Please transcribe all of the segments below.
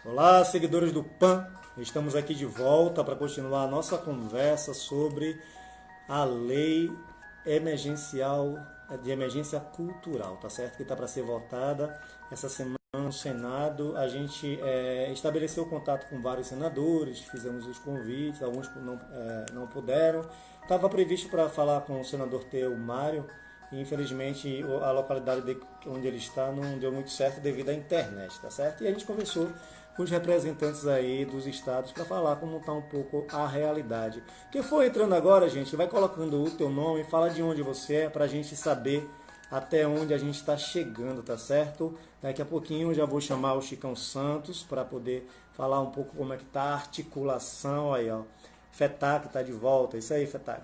Olá, seguidores do PAN. Estamos aqui de volta para continuar a nossa conversa sobre a lei emergencial de emergência cultural, tá certo? Que está para ser votada essa semana no Senado. A gente estabeleceu contato com vários senadores, fizemos os convites, alguns não puderam. Estava previsto para falar com o senador Teu Mário, e infelizmente a localidade onde ele está não deu muito certo devido à internet, tá certo? E a gente conversou com os representantes aí dos estados para falar como está um pouco a realidade. Quem for entrando agora, gente, vai colocando o teu nome, fala de onde você é para a gente saber até onde a gente está chegando, tá certo? Daqui a pouquinho eu já vou chamar o Chicão Santos para poder falar um pouco como é que está a articulação aí, ó. Fetac está de volta, isso aí, Fetac.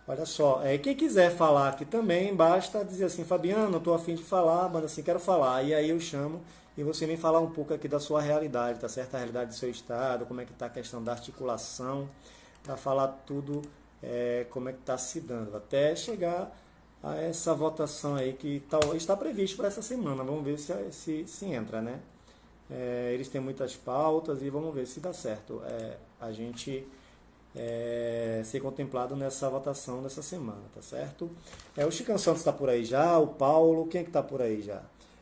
Olha só, quem quiser falar aqui também, basta dizer assim, Fabiano, eu estou a fim de falar, manda assim, quero falar. E aí eu chamo e você vem falar um pouco aqui da sua realidade, tá certo? A realidade do seu estado, como é que está a questão da articulação, para falar tudo como é que está se dando, até chegar a essa votação aí que está previsto para essa semana. Vamos ver se entra, né? Eles têm muitas pautas e vamos ver se dá certo. A gente ser contemplado nessa votação dessa semana, tá certo? O Chicão Santos está por aí já, o Paulo, quem é que está por aí já?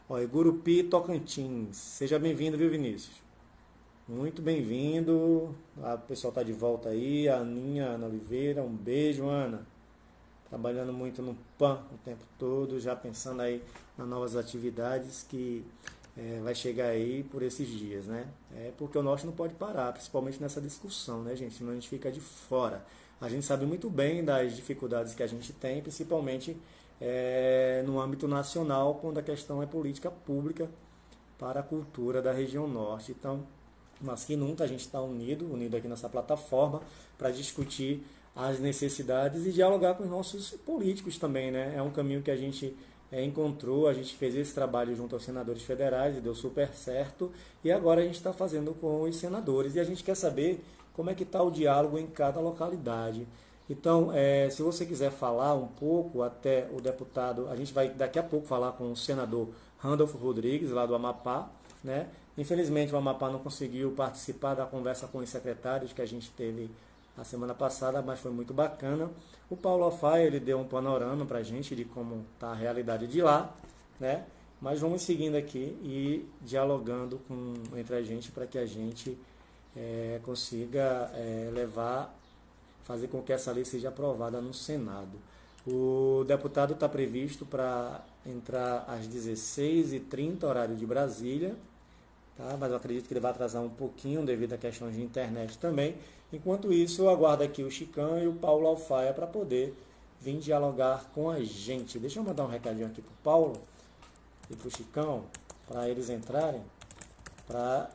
Ó, Gurupi, Tocantins. Seja bem-vindo, viu, Vinícius? Muito bem-vindo. O pessoal está de volta aí. A Aninha, Ana Oliveira, um beijo, Ana. Trabalhando muito no PAN o tempo todo, já pensando aí nas novas atividades que vai chegar aí por esses dias, né? Porque o norte não pode parar, principalmente nessa discussão, né, gente? Senão a gente fica de fora. A gente sabe muito bem das dificuldades que a gente tem, principalmente no âmbito nacional, quando a questão é política pública para a cultura da região norte. Então, mas que nunca a gente está unido aqui nessa plataforma para discutir as necessidades e dialogar com os nossos políticos também, né? É um caminho que a gente encontrou, a gente fez esse trabalho junto aos senadores federais e deu super certo, e agora a gente está fazendo com os senadores, e a gente quer saber como é que está o diálogo em cada localidade. Então, se você quiser falar um pouco, até o deputado, a gente vai daqui a pouco falar com o senador Randolfo Rodrigues, lá do Amapá, né? Infelizmente o Amapá não conseguiu participar da conversa com os secretários que a gente teve a semana passada, mas foi muito bacana. O Paulo Alfaia, ele deu um panorama para a gente de como está a realidade de lá, né? Mas vamos seguindo aqui e dialogando entre a gente para que a gente consiga fazer com que essa lei seja aprovada no Senado. O deputado está previsto para entrar às 16h30, horário de Brasília, tá? Mas eu acredito que ele vai atrasar um pouquinho devido a questões de internet também. Enquanto isso, eu aguardo aqui o Chicão e o Paulo Alfaia para poder vir dialogar com a gente. Deixa eu mandar um recadinho aqui para o Paulo e para o Chicão, para eles entrarem, para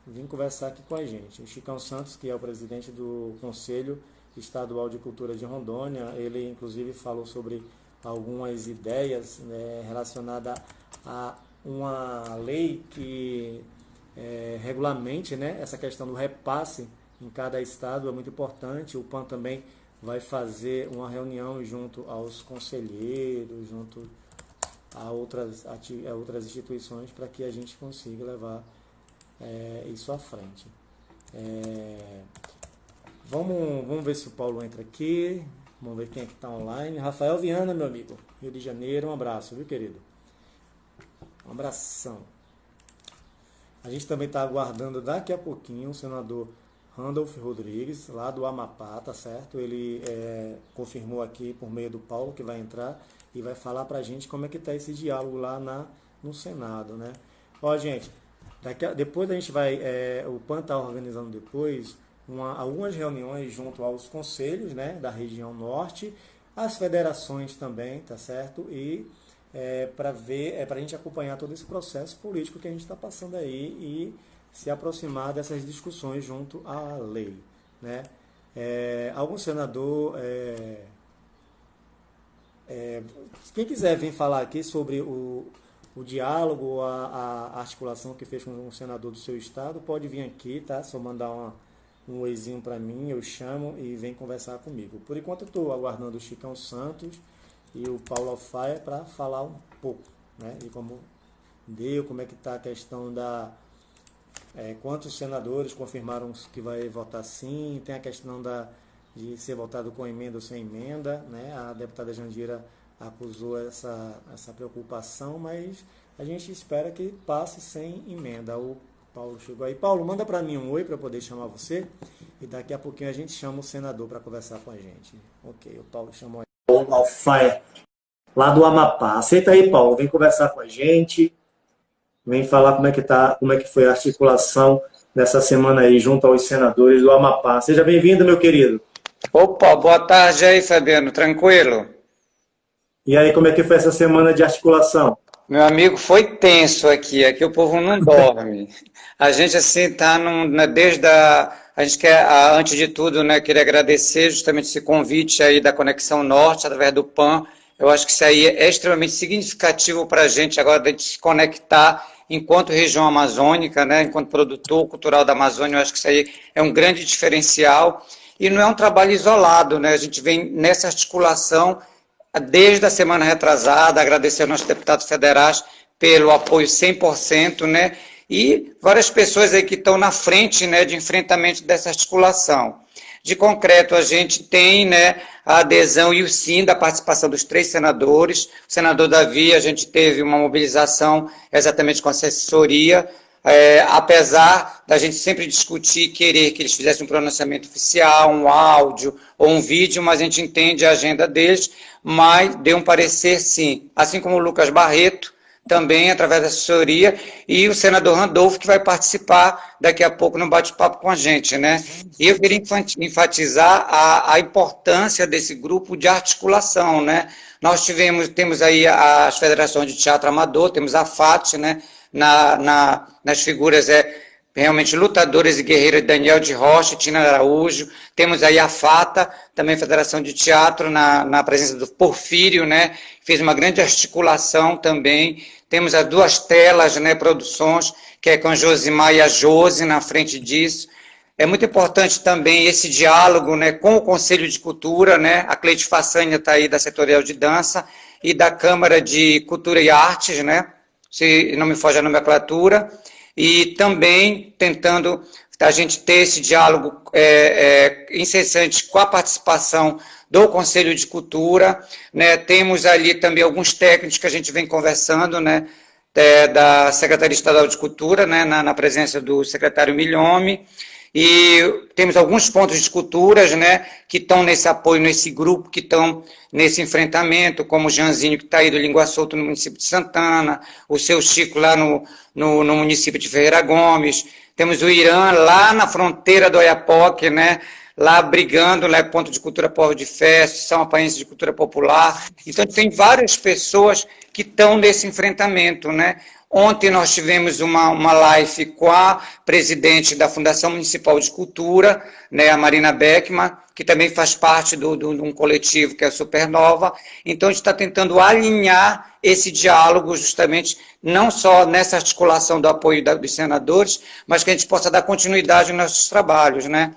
vir conversar aqui com a gente. O Chicão Santos, que é o presidente do Conselho Estadual de Cultura de Rondônia, ele inclusive falou sobre algumas ideias, né, relacionadas a uma lei que regulamente, né, essa questão do repasse em cada estado é muito importante. O PAN também vai fazer uma reunião junto aos conselheiros, junto a outras instituições, para que a gente consiga levar isso à frente. Vamos ver se o Paulo entra aqui. Vamos ver quem é que está online. Rafael Viana, meu amigo, Rio de Janeiro, um abraço, viu, querido? Um abração. A gente também está aguardando daqui a pouquinho o senador Randolph Rodrigues, lá do Amapá, tá certo? Ele confirmou aqui por meio do Paulo que vai entrar e vai falar para a gente como é que está esse diálogo lá no Senado, né? Ó, gente, depois a gente vai, o PAN está organizando depois algumas reuniões junto aos conselhos, né, da região norte, as federações também, tá certo? E para ver, para a gente acompanhar todo esse processo político que a gente está passando aí e se aproximar dessas discussões junto à lei, né? Algum senador, quem quiser vir falar aqui sobre o diálogo, a articulação que fez com um senador do seu estado, pode vir aqui, tá? Só mandar um oizinho para mim, eu chamo e vem conversar comigo. Por enquanto eu estou aguardando o Chicão Santos e o Paulo Alfaia para falar um pouco, né? E como é que está a questão Quantos senadores confirmaram que vai votar sim? Tem a questão de ser votado com emenda ou sem emenda, né? A deputada Jandira acusou essa preocupação, mas a gente espera que passe sem emenda. O Paulo chegou aí. Paulo, manda para mim um oi para eu poder chamar você e daqui a pouquinho a gente chama o senador para conversar com a gente. Ok, o Paulo chamou aí. Paulo Alfaia, lá do Amapá. Aceita aí, Paulo, vem conversar com a gente, vem falar como é que tá, como é que foi a articulação nessa semana aí junto aos senadores do Amapá. Seja bem-vindo, meu querido. Opa, boa tarde aí, Fabiano, tranquilo? E aí, como é que foi essa semana de articulação? Meu amigo, foi tenso aqui o povo não dorme. A gente, assim, tá desde a gente quer, antes de tudo, né, queria agradecer justamente esse convite aí da Conexão Norte, através do PAN. Eu acho que isso aí é extremamente significativo para a gente agora, de se conectar enquanto região amazônica, né, enquanto produtor cultural da Amazônia. Eu acho que isso aí é um grande diferencial. E não é um trabalho isolado, né? A gente vem nessa articulação desde a semana retrasada, agradecer aos nossos deputados federais pelo apoio 100%, né? E várias pessoas aí que estão na frente, né, de enfrentamento dessa articulação. De concreto, a gente tem, né, a adesão e o sim da participação dos 3 senadores. O senador Davi, a gente teve uma mobilização exatamente com a assessoria, apesar da gente sempre discutir e querer que eles fizessem um pronunciamento oficial, um áudio ou um vídeo, mas a gente entende a agenda deles, mas deu um parecer sim, assim como o Lucas Barreto, também através da assessoria, e o senador Randolfo, que vai participar daqui a pouco no bate-papo com a gente, né? E eu queria enfatizar a importância desse grupo de articulação, né? Nós temos aí as federações de teatro amador, temos a FAT, né? Nas figuras realmente lutadoras e guerreiras Daniel de Rocha, Tina Araújo, temos aí a FATA, também Federação de Teatro, na presença do Porfírio, né, fez uma grande articulação também, temos as 2 telas, né, produções, que é com a Josimar e a Josi na frente disso. É muito importante também esse diálogo, né, com o Conselho de Cultura, né, a Cleide Façanha está aí da Setorial de Dança e da Câmara de Cultura e Artes, né, se não me foge a nomenclatura, e também tentando a gente ter esse diálogo incessante com a participação do Conselho de Cultura, né? Temos ali também alguns técnicos que a gente vem conversando, né? Da Secretaria Estadual de Cultura, né? Na presença do secretário Milhome, e temos alguns pontos de culturas, né, que estão nesse apoio, nesse grupo, que estão nesse enfrentamento, como o Janzinho, que está aí do Língua Solta, no município de Santana, o seu Chico lá no município de Ferreira Gomes, temos o Irã lá na fronteira do Oiapoque, né, lá brigando, lá é ponto de cultura povo de festa, São Apaense de cultura popular. Então, tem várias pessoas que estão nesse enfrentamento, né. Ontem nós tivemos uma live com a presidente da Fundação Municipal de Cultura, né, a Marina Beckman, que também faz parte de um coletivo que é a Supernova. Então, a gente está tentando alinhar esse diálogo justamente, não só nessa articulação do apoio dos senadores, mas que a gente possa dar continuidade nos nossos trabalhos, né?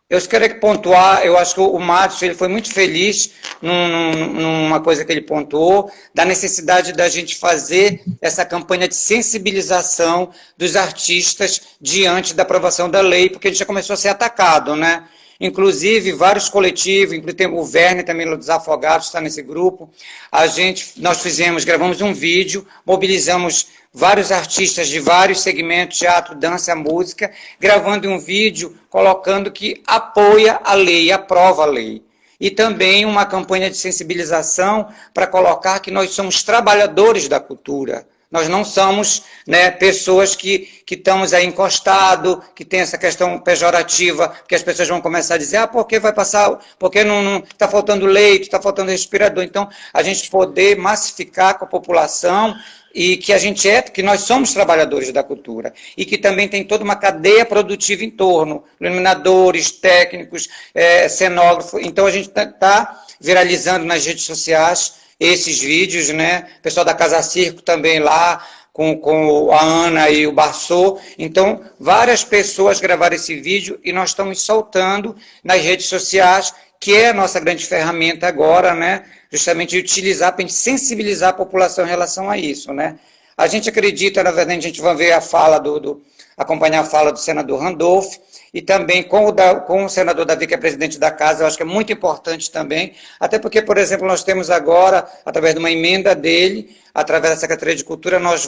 Eu quero pontuar, eu acho que o Márcio ele foi muito feliz numa coisa que ele pontuou, da necessidade da gente fazer essa campanha de sensibilização dos artistas diante da aprovação da lei, porque a gente já começou a ser atacado, né? Inclusive, vários coletivos, inclusive o Verne também dos Afogados está nesse grupo. Nós gravamos um vídeo, mobilizamos vários artistas de vários segmentos, teatro, dança, música, gravando um vídeo colocando que apoia a lei, aprova a lei. E também uma campanha de sensibilização para colocar que nós somos trabalhadores da cultura. Nós não somos, né, pessoas que estamos aí encostados, que tem essa questão pejorativa, que as pessoas vão começar a dizer, por que vai passar, porque não está faltando leite, está faltando respirador. Então, a gente poder massificar com a população e que nós somos trabalhadores da cultura e que também tem toda uma cadeia produtiva em torno, iluminadores, técnicos, cenógrafos. Então, a gente está viralizando nas redes sociais esses vídeos, né? O pessoal da Casa Circo também lá, com a Ana e o Barçô. Então, várias pessoas gravaram esse vídeo e nós estamos soltando nas redes sociais, que é a nossa grande ferramenta agora, né? Justamente utilizar para sensibilizar a população em relação a isso, né? A gente acredita, na verdade, a gente vai ver a fala acompanhar a fala do senador Randolph, e também com o senador Davi, que é presidente da casa, eu acho que é muito importante também, até porque, por exemplo, nós temos agora, através de uma emenda dele, através da Secretaria de Cultura, nós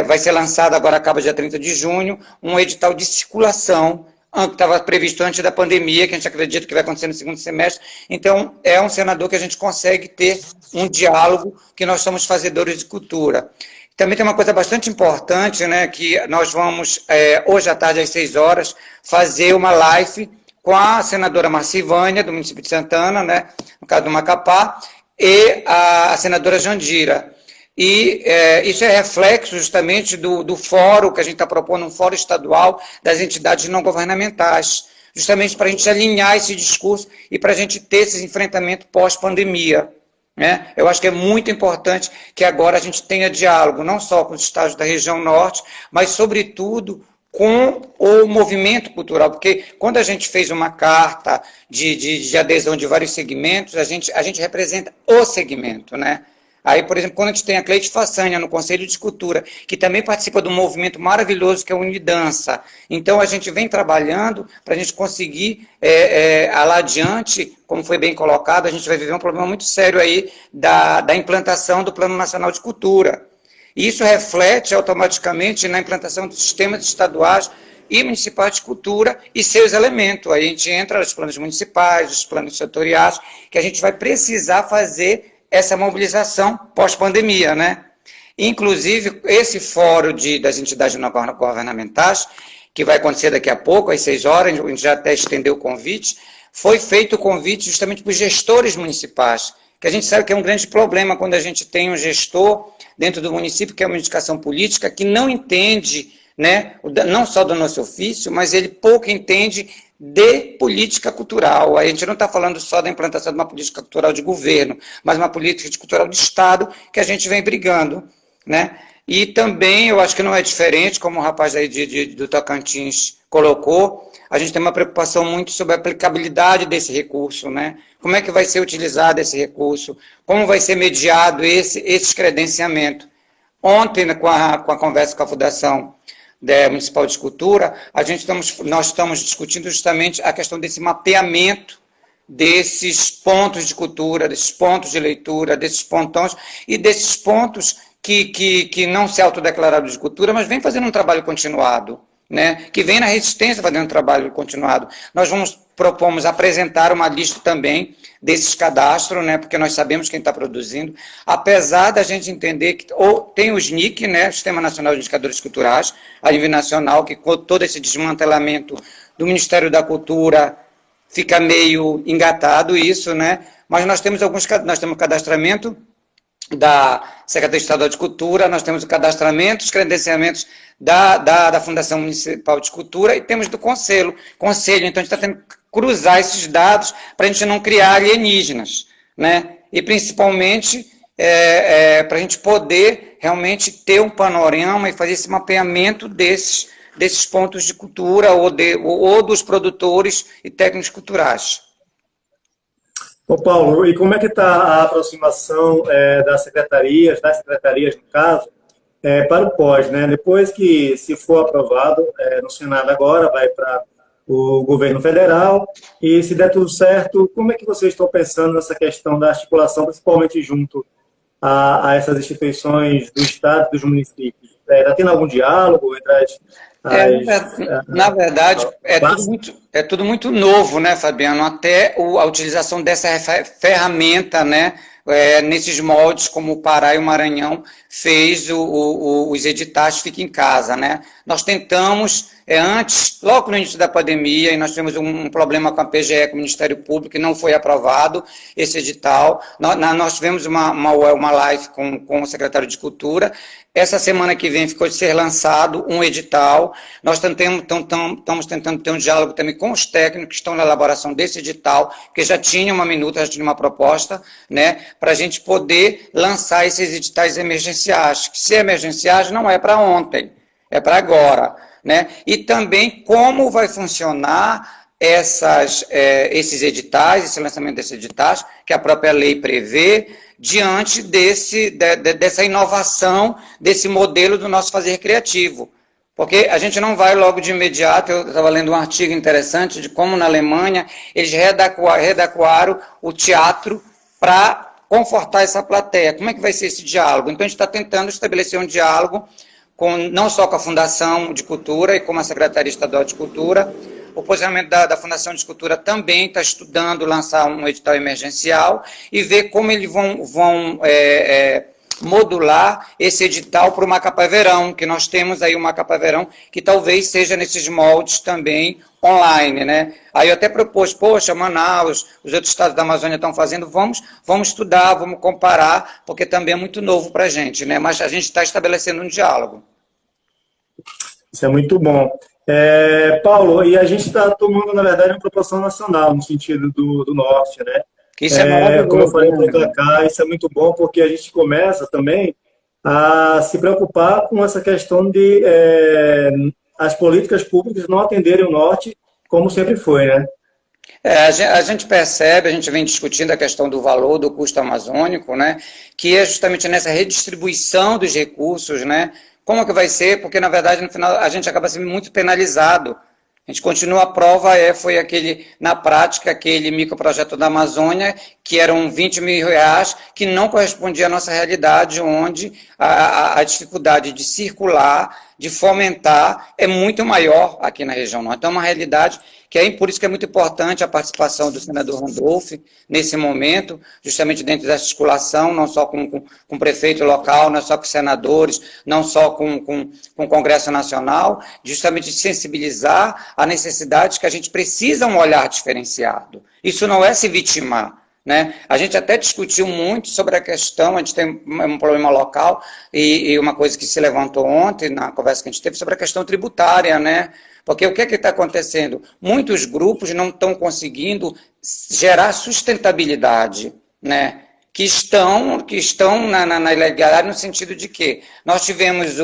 vai ser lançado agora, acaba dia 30 de junho, um edital de circulação, que estava previsto antes da pandemia, que a gente acredita que vai acontecer no segundo semestre. Então, é um senador que a gente consegue ter um diálogo, que nós somos fazedores de cultura. Também tem uma coisa bastante importante, né, que nós vamos, hoje à tarde, às 6 horas, fazer uma live com a senadora Marcivânia, do município de Santana, né, no caso do Macapá, e a senadora Jandira. E isso é reflexo justamente do fórum que a gente está propondo, um fórum estadual das entidades não governamentais, justamente para a gente alinhar esse discurso e para a gente ter esses enfrentamentos pós-pandemia. Né? Eu acho que é muito importante que agora a gente tenha diálogo, não só com os estados da região norte, mas, sobretudo, com o movimento cultural, porque quando a gente fez uma carta de adesão de vários segmentos, a gente representa o segmento, né? Aí, por exemplo, quando a gente tem a Cleide Façanha no Conselho de Cultura, que também participa de um movimento maravilhoso que é o Unidança. Então, a gente vem trabalhando para a gente conseguir, lá adiante, como foi bem colocado, a gente vai viver um problema muito sério aí da implantação do Plano Nacional de Cultura. E isso reflete automaticamente na implantação dos sistemas estaduais e municipais de cultura e seus elementos. Aí a gente entra nos planos municipais, os planos setoriais, que a gente vai precisar fazer essa mobilização pós-pandemia, né? Inclusive, esse fórum das entidades não governamentais, que vai acontecer daqui a pouco, às 6 horas, a gente já até estendeu o convite, foi feito o convite justamente para os gestores municipais, que a gente sabe que é um grande problema quando a gente tem um gestor dentro do município, que é uma indicação política, que não entende, né, não só do nosso ofício, mas ele pouco entende de política cultural. A gente não está falando só da implantação de uma política cultural de governo, mas uma política cultural de Estado que a gente vem brigando, né? E também, eu acho que não é diferente, como o rapaz aí do Tocantins colocou, a gente tem uma preocupação muito sobre a aplicabilidade desse recurso, né? Como é que vai ser utilizado esse recurso? Como vai ser mediado esse credenciamento? Ontem, né, com a conversa com a Fundação Municipal de Cultura, nós estamos discutindo justamente a questão desse mapeamento desses pontos de cultura, desses pontos de leitura, desses pontões e desses pontos que não se autodeclararam de cultura, mas vem fazendo um trabalho continuado, né? Que vem na resistência fazendo um trabalho continuado. Nós propomos apresentar uma lista também desses cadastros, né? Porque nós sabemos quem está produzindo, apesar da gente entender que tem o SNIC, né? Sistema Nacional de Indicadores Culturais, a nível nacional, que com todo esse desmantelamento do Ministério da Cultura fica meio engatado isso, né? Mas nós temos o cadastramento da Secretaria Estadual de Cultura, nós temos o cadastramento, os credenciamentos da Fundação Municipal de Cultura e temos do Conselho. Então a gente está tendo que cruzar esses dados para a gente não criar alienígenas, né? E principalmente para a gente poder realmente ter um panorama e fazer esse mapeamento desses pontos de cultura ou dos produtores e técnicos culturais. Ô Paulo, e como é que está a aproximação das secretarias no caso, para o pós, né? Depois que, se for aprovado no Senado agora, vai para o governo federal, e se der tudo certo, como é que vocês estão pensando nessa questão da articulação, principalmente junto a essas instituições do Estado e dos municípios? Está tendo algum diálogo entre na verdade, é tudo muito novo, né, Fabiano? Até a utilização dessa ferramenta, né, nesses moldes como o Pará e o Maranhão fez os editais Fica em Casa, né? Nós tentamos, antes, logo no início da pandemia, e nós tivemos um problema com a PGE, com o Ministério Público, e não foi aprovado esse edital. Nós tivemos uma live com o secretário de Cultura. Essa semana que vem ficou de ser lançado um edital. Nós estamos tentando ter um diálogo também com os técnicos que estão na elaboração desse edital, que já tinha uma minuta, já tinha uma proposta, né, para a gente poder lançar esses editais emergenciais. Que se emergenciais não é para ontem, é para agora, né? E também como vai funcionar esses editais, esse lançamento desses editais, que a própria lei prevê, diante dessa inovação, desse modelo do nosso fazer criativo. Porque a gente não vai logo de imediato. Eu estava lendo um artigo interessante de como na Alemanha eles readequaram o teatro para confortar essa plateia. Como é que vai ser esse diálogo? Então a gente está tentando estabelecer um diálogo não só com a Fundação de Cultura e com a Secretaria Estadual de Cultura. O posicionamento da Fundação de Cultura também está estudando lançar um edital emergencial e ver como eles vão modular esse edital para o Macapá Verão, que nós temos aí o Macapá Verão, que talvez seja nesses moldes também online, né? Aí eu até propus, poxa, Manaus, os outros estados da Amazônia estão fazendo, vamos estudar, vamos comparar, porque também é muito novo para a gente, né? Mas a gente está estabelecendo um diálogo. Isso é muito bom. Paulo, e a gente está tomando, na verdade, uma proporção nacional, no sentido do norte, né? Isso é maravilhoso. Como eu falei para cá, isso é muito bom, porque a gente começa também a se preocupar com essa questão de as políticas públicas não atenderem o norte como sempre foi, né? A gente percebe, a gente vem discutindo a questão do valor do custo amazônico, né? Que é justamente nessa redistribuição dos recursos, né? Como é que vai ser? Porque, na verdade, no final, a gente acaba sendo muito penalizado. A gente continua, a prova foi na prática, aquele microprojeto da Amazônia, que eram 20 mil reais, que não correspondia à nossa realidade, onde a dificuldade de circular, de fomentar, é muito maior aqui na região norte. Então, é uma realidade por isso que é muito importante a participação do senador Randolph nesse momento, justamente dentro dessa articulação, não só com o prefeito local, não só com os senadores, não só com o Congresso Nacional, justamente de sensibilizar a necessidade que a gente precisa um olhar diferenciado. Isso não é se vitimar. Né? A gente até discutiu muito sobre a questão, a gente tem um problema local, e uma coisa que se levantou ontem, na conversa que a gente teve, sobre a questão tributária, né? Porque o que está acontecendo? Muitos grupos não estão conseguindo gerar sustentabilidade, né? Que estão na ilegalidade, no sentido de que nós tivemos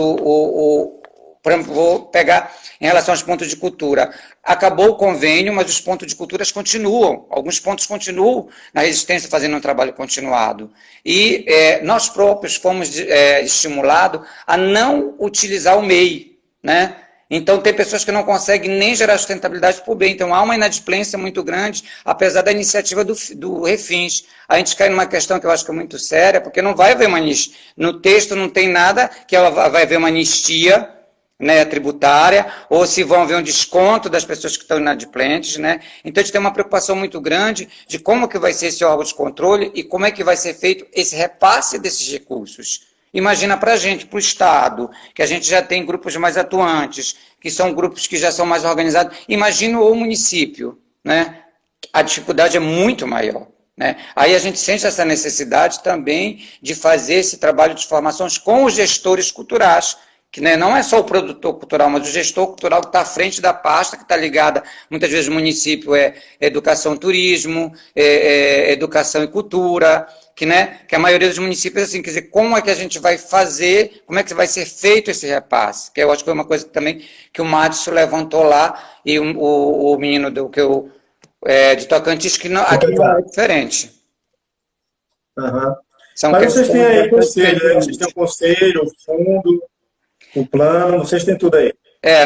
por exemplo, vou pegar em relação aos pontos de cultura. Acabou o convênio, mas os pontos de cultura continuam. Alguns pontos continuam na resistência, fazendo um trabalho continuado. E nós próprios fomos estimulados a não utilizar o MEI, né? Então, tem pessoas que não conseguem nem gerar sustentabilidade para o bem. Então, há uma inadimplência muito grande, apesar da iniciativa do Refins. A gente cai numa questão que eu acho que é muito séria, porque não vai haver uma anistia. No texto não tem nada que ela vai haver uma anistia, né, tributária, ou se vão haver um desconto das pessoas que estão inadimplentes, né? Então, a gente tem uma preocupação muito grande de como que vai ser esse órgão de controle e como é que vai ser feito esse repasse desses recursos. Imagina para a gente, para o Estado, que a gente já tem grupos mais atuantes, que são grupos que já são mais organizados. Imagina o município, né? A dificuldade é muito maior. Né? Aí a gente sente essa necessidade também de fazer esse trabalho de formações com os gestores culturais, que né, não é só o produtor cultural, mas o gestor cultural que está à frente da pasta, que está ligada, muitas vezes o município educação, turismo, educação e cultura, que a maioria dos municípios, assim, quer dizer, como é que a gente vai fazer, como é que vai ser feito esse repasse? Que eu acho que foi uma coisa também que o Márcio levantou lá, e o menino de Tocantins, que não, aqui não é diferente. Uhum. Mas vocês têm aí conselho, né? Vocês têm o conselho, o fundo, o plano, vocês têm tudo aí.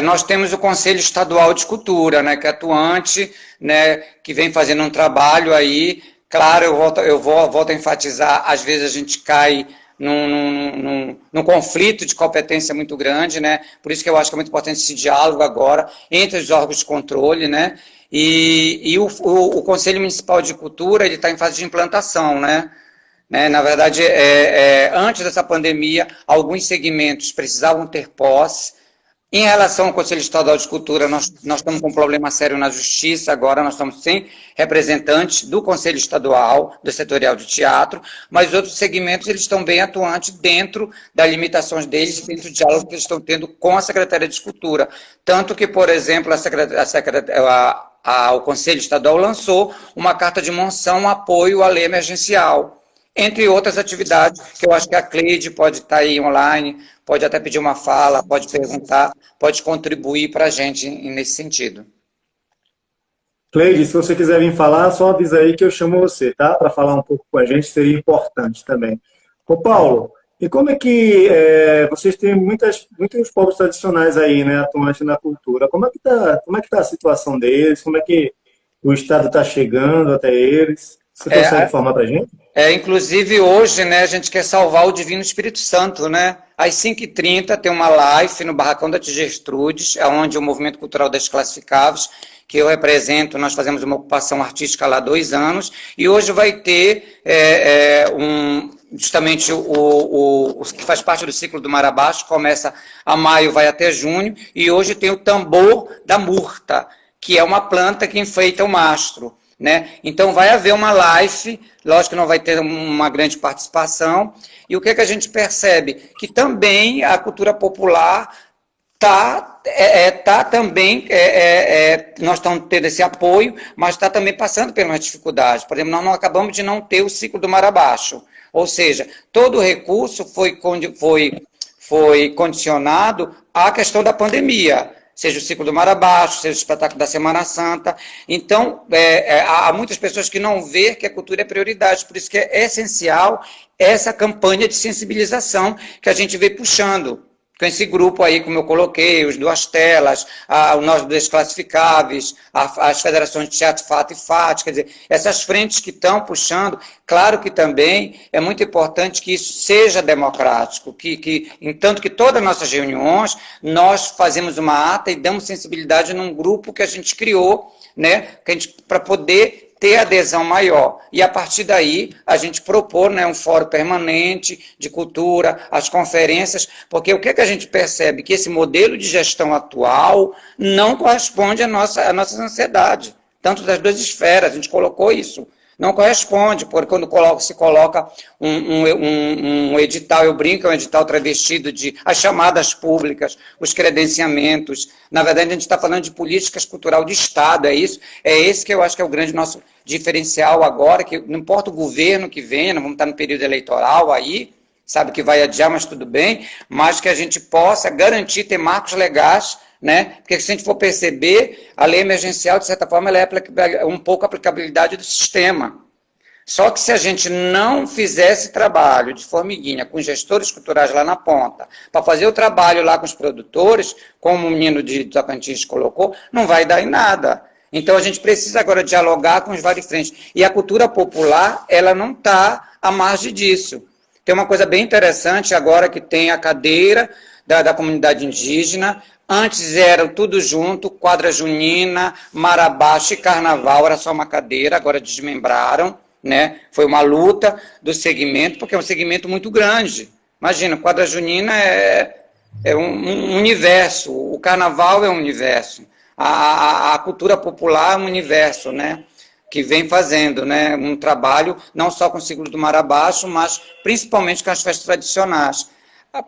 Nós temos o Conselho Estadual de Cultura, né, que é atuante, né, que vem fazendo um trabalho aí. Claro, eu volto a enfatizar, às vezes a gente cai num conflito de competência muito grande, né? Por isso que eu acho que é muito importante esse diálogo agora entre os órgãos de controle, né? E o Conselho Municipal de Cultura, ele está em fase de implantação, né? Na verdade, antes dessa pandemia, alguns segmentos precisavam ter posse. Em relação ao Conselho Estadual de Cultura, nós estamos com um problema sério na Justiça, agora nós estamos sem representantes do Conselho Estadual, do setorial de teatro, mas outros segmentos eles estão bem atuantes dentro das limitações deles, dentro do diálogo que eles estão tendo com a Secretaria de Cultura. Tanto que, por exemplo, o Conselho Estadual lançou uma carta de moção apoio à lei emergencial, entre outras atividades, que eu acho que a Cleide pode estar aí online, pode até pedir uma fala, pode perguntar, pode contribuir para a gente nesse sentido. Cleide, se você quiser vir falar, só avisa aí que eu chamo você, tá? Para falar um pouco com a gente, seria importante também. Ô Paulo, e como é que vocês têm muitos povos tradicionais aí, né, atuantes na cultura? Como é que tá a situação deles? Como é que o Estado está chegando até eles? Você consegue É, informar para a gente? inclusive hoje, né, a gente quer salvar o Divino Espírito Santo, né? Às 5h30 tem uma live no Barracão da Tigertrudes, onde o Movimento Cultural Desclassificáveis, que eu represento, nós fazemos uma ocupação artística lá há 2 anos, e hoje vai ter justamente o que faz parte do ciclo do Mar Abaixo, começa a maio, vai até junho, e hoje tem o tambor da murta, que é uma planta que enfeita o mastro. Né? Então vai haver uma live, lógico que não vai ter uma grande participação, e o que a gente percebe? Que também a cultura popular tá também, nós estamos tendo esse apoio, mas está também passando por umas dificuldades. Por exemplo, nós não acabamos de não ter o ciclo do Mar Abaixo, ou seja, todo o recurso foi condicionado à questão da pandemia, seja o ciclo do Mar Abaixo, seja o espetáculo da Semana Santa. Então, há muitas pessoas que não vê que a cultura é prioridade, por isso que é essencial essa campanha de sensibilização que a gente vem puxando. Com esse grupo aí, como eu coloquei, os Duas Telas, nós desclassificáveis, as federações de teatro Fato e Fat, quer dizer, essas frentes que estão puxando, claro que também é muito importante que isso seja democrático, entanto que todas as nossas reuniões, nós fazemos uma ata e damos sensibilidade num grupo que a gente criou, né, para poder ter adesão maior. E, a partir daí, a gente propor, né, um fórum permanente de cultura, as conferências, porque o que a gente percebe? Que esse modelo de gestão atual não corresponde à nossa ansiedade, tanto das duas esferas, a gente colocou isso. Não corresponde, porque quando se coloca um edital, eu brinco, é um edital travestido de as chamadas públicas, os credenciamentos. Na verdade, a gente está falando de políticas cultural de Estado, é isso? É esse que eu acho que é o grande nosso diferencial agora, que não importa o governo que venha, nós vamos estar no período eleitoral aí, sabe que vai adiar, mas tudo bem, mas que a gente possa garantir, ter marcos legais, né? Porque se a gente for perceber, a lei emergencial, de certa forma, ela é um pouco a aplicabilidade do sistema. Só que se a gente não fizesse trabalho de formiguinha com gestores culturais lá na ponta, para fazer o trabalho lá com os produtores, como o menino de Tocantins colocou, não vai dar em nada. Então a gente precisa agora dialogar com os vários frentes. E a cultura popular, ela não está à margem disso. Tem uma coisa bem interessante agora que tem a cadeira da comunidade indígena. Antes era tudo junto, quadra junina, mar abaixo e carnaval, era só uma cadeira, agora desmembraram, né? Foi uma luta do segmento, porque é um segmento muito grande. Imagina, quadra junina é um universo, o carnaval é um universo, a cultura popular é um universo, né? Que vem fazendo, né, um trabalho não só com o ciclo do Mar Abaixo, mas principalmente com as festas tradicionais.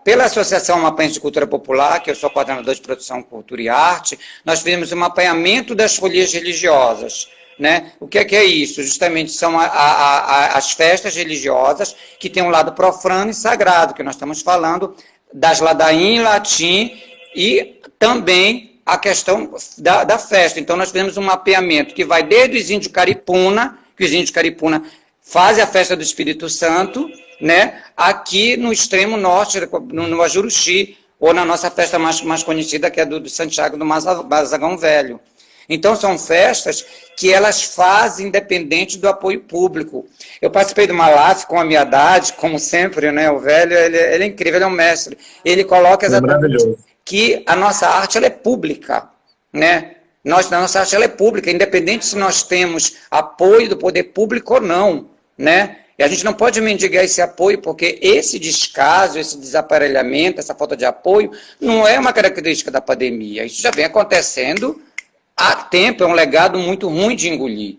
Pela Associação Mapanhense de Cultura Popular, que eu sou coordenador de produção, cultura e arte, nós fizemos um mapeamento das folias religiosas. Né? O que é isso? Justamente são as festas religiosas que têm um lado profano e sagrado, que nós estamos falando das ladainhas em latim e também a questão da festa. Então, nós fizemos um mapeamento que vai desde os índios Caripuna, que os índios Caripuna fazem a festa do Espírito Santo, né? Aqui no extremo norte, no Ajuruxi, ou na nossa festa mais conhecida, que é do Santiago do Mazagão Velho. Então, são festas que elas fazem independente do apoio público. Eu participei de uma live com a minha idade, como sempre, né? O velho, ele é incrível, ele é um mestre. Ele coloca exatamente que a nossa arte ela é pública, né? A nossa arte ela é pública, independente se nós temos apoio do poder público ou não, né? E a gente não pode mendigar esse apoio, porque esse descaso, esse desaparelhamento, essa falta de apoio, não é uma característica da pandemia. Isso já vem acontecendo há tempo, é um legado muito ruim de engolir.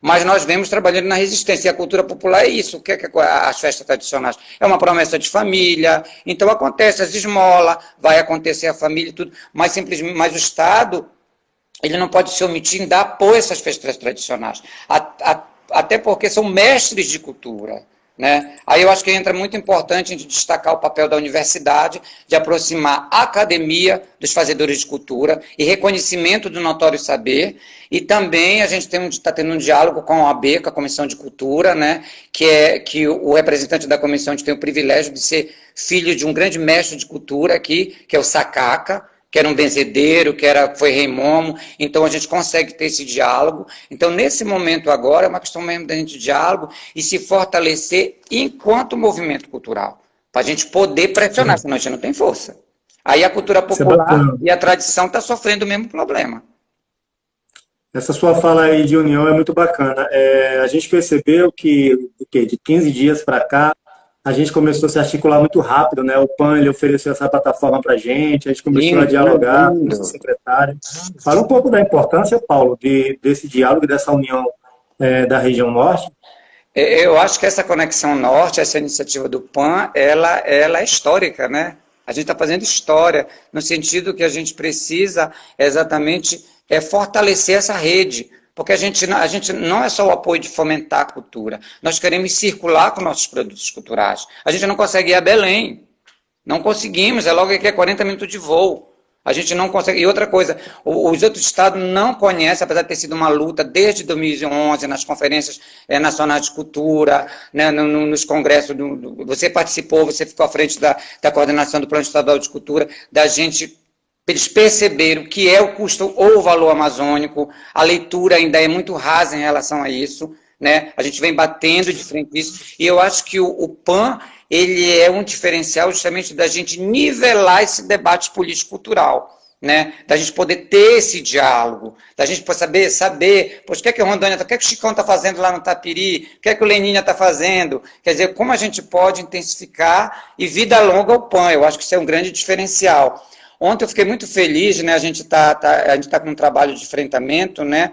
Mas nós vemos trabalhando na resistência. E a cultura popular é isso. O que é as festas tradicionais? É uma promessa de família. Então acontece as esmolas, vai acontecer a família e tudo. Mas o Estado, ele não pode se omitir em dar apoio a essas festas tradicionais. Até porque são mestres de cultura. né? Aí eu acho que entra muito importante a gente destacar o papel da universidade, de aproximar a academia dos fazedores de cultura e reconhecimento do notório saber, e também a gente está tendo um diálogo com a OAB, com a Comissão de Cultura, né? Que o representante da comissão, a gente tem o privilégio de ser filho de um grande mestre de cultura aqui, que é o Sacaca, que era um benzedeiro, foi rei Momo, então a gente consegue ter esse diálogo. Então, nesse momento agora, é uma questão mesmo da gente de diálogo e se fortalecer enquanto movimento cultural, para a gente poder pressionar, senão a gente não tem força. Aí a cultura popular e a tradição está sofrendo o mesmo problema. Essa sua fala aí de união é muito bacana. A gente percebeu que de 15 dias para cá, a gente começou a se articular muito rápido, né? O PAN, ele ofereceu essa plataforma para a gente começou a dialogar com o seu secretário. Fala um pouco da importância, Paulo, desse diálogo e dessa união da região norte. Eu acho que essa conexão norte, essa iniciativa do PAN, ela é histórica, né? A gente está fazendo história, no sentido que a gente precisa exatamente fortalecer essa rede. Porque a gente não é só o apoio de fomentar a cultura, nós queremos circular com nossos produtos culturais. A gente não consegue ir a Belém, não conseguimos, é logo aqui 40 minutos de voo. A gente não consegue. E outra coisa, os outros estados não conhecem, apesar de ter sido uma luta desde 2011, nas conferências nacionais de cultura, né, nos congressos, você participou, você ficou à frente da coordenação do Plano Estadual de Cultura, da gente. Eles perceberam que é o custo ou o valor amazônico, a leitura ainda é muito rasa em relação a isso, né? A gente vem batendo de frente isso, e eu acho que o PAN, ele é um diferencial justamente da gente nivelar esse debate político-cultural, né? Da gente poder ter esse diálogo, da gente saber, pois o que é que o Rondônia, o que é que o Chicão está fazendo lá no Tapiri, o que é que o Leninha está fazendo, quer dizer, como a gente pode intensificar e vida longa ao PAN, eu acho que isso é um grande diferencial. Ontem eu fiquei muito feliz, né? A gente tá com um trabalho de enfrentamento, né?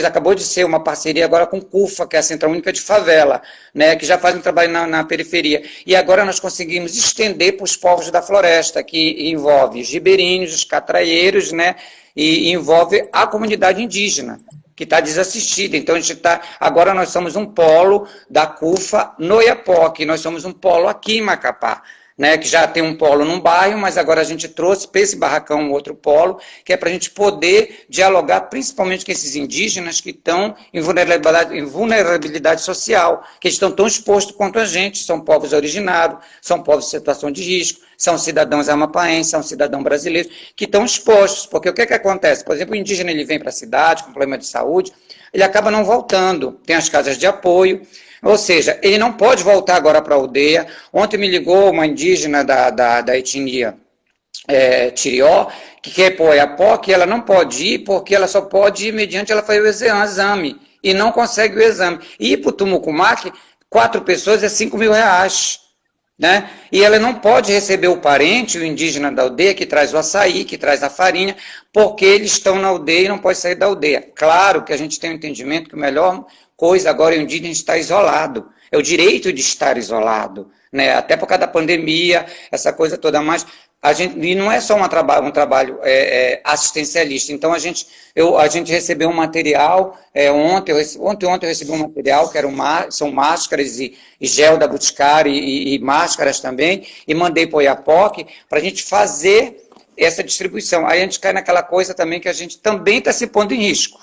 Acabou de ser uma parceria agora com o CUFA, que é a Central Única de Favela, né? Que já faz um trabalho na periferia. E agora nós conseguimos estender para os povos da floresta, que envolve os ribeirinhos, os catraieiros, né? E envolve a comunidade indígena, que está desassistida. Então, agora nós somos um polo da CUFA no Iapoque, nós somos um polo aqui em Macapá. Né, que já tem um polo num bairro, mas agora a gente trouxe para esse barracão um outro polo, que é para a gente poder dialogar principalmente com esses indígenas que estão em vulnerabilidade social, que estão tão expostos quanto a gente, são povos originários, são povos em situação de risco, são cidadãos amapaenses, são cidadãos brasileiros, que estão expostos, porque o que acontece? Por exemplo, o indígena ele vem para a cidade com problema de saúde, ele acaba não voltando, tem as casas de apoio, ou seja, ele não pode voltar agora para a aldeia. Ontem me ligou uma indígena da etnia Tirió, que quer ir para o Oiapoque, ela não pode ir, porque ela só pode ir mediante ela fazer o exame, e não consegue o exame. E ir para o Tumucumaque, 4 pessoas é R$5.000, né? E ela não pode receber o parente, o indígena da aldeia, que traz o açaí, que traz a farinha, porque eles estão na aldeia e não pode sair da aldeia. Claro que a gente tem um entendimento que o melhor coisa agora é o indígena estar isolado, é o direito de estar isolado, né? Até por causa da pandemia, essa coisa toda, mas e não é só um trabalho assistencialista. Então a gente recebeu um material, ontem eu recebi um material que são máscaras e gel da Boticário e máscaras também, e mandei para o Oiapoque para a gente fazer essa distribuição. Aí a gente cai naquela coisa também que a gente também está se pondo em risco,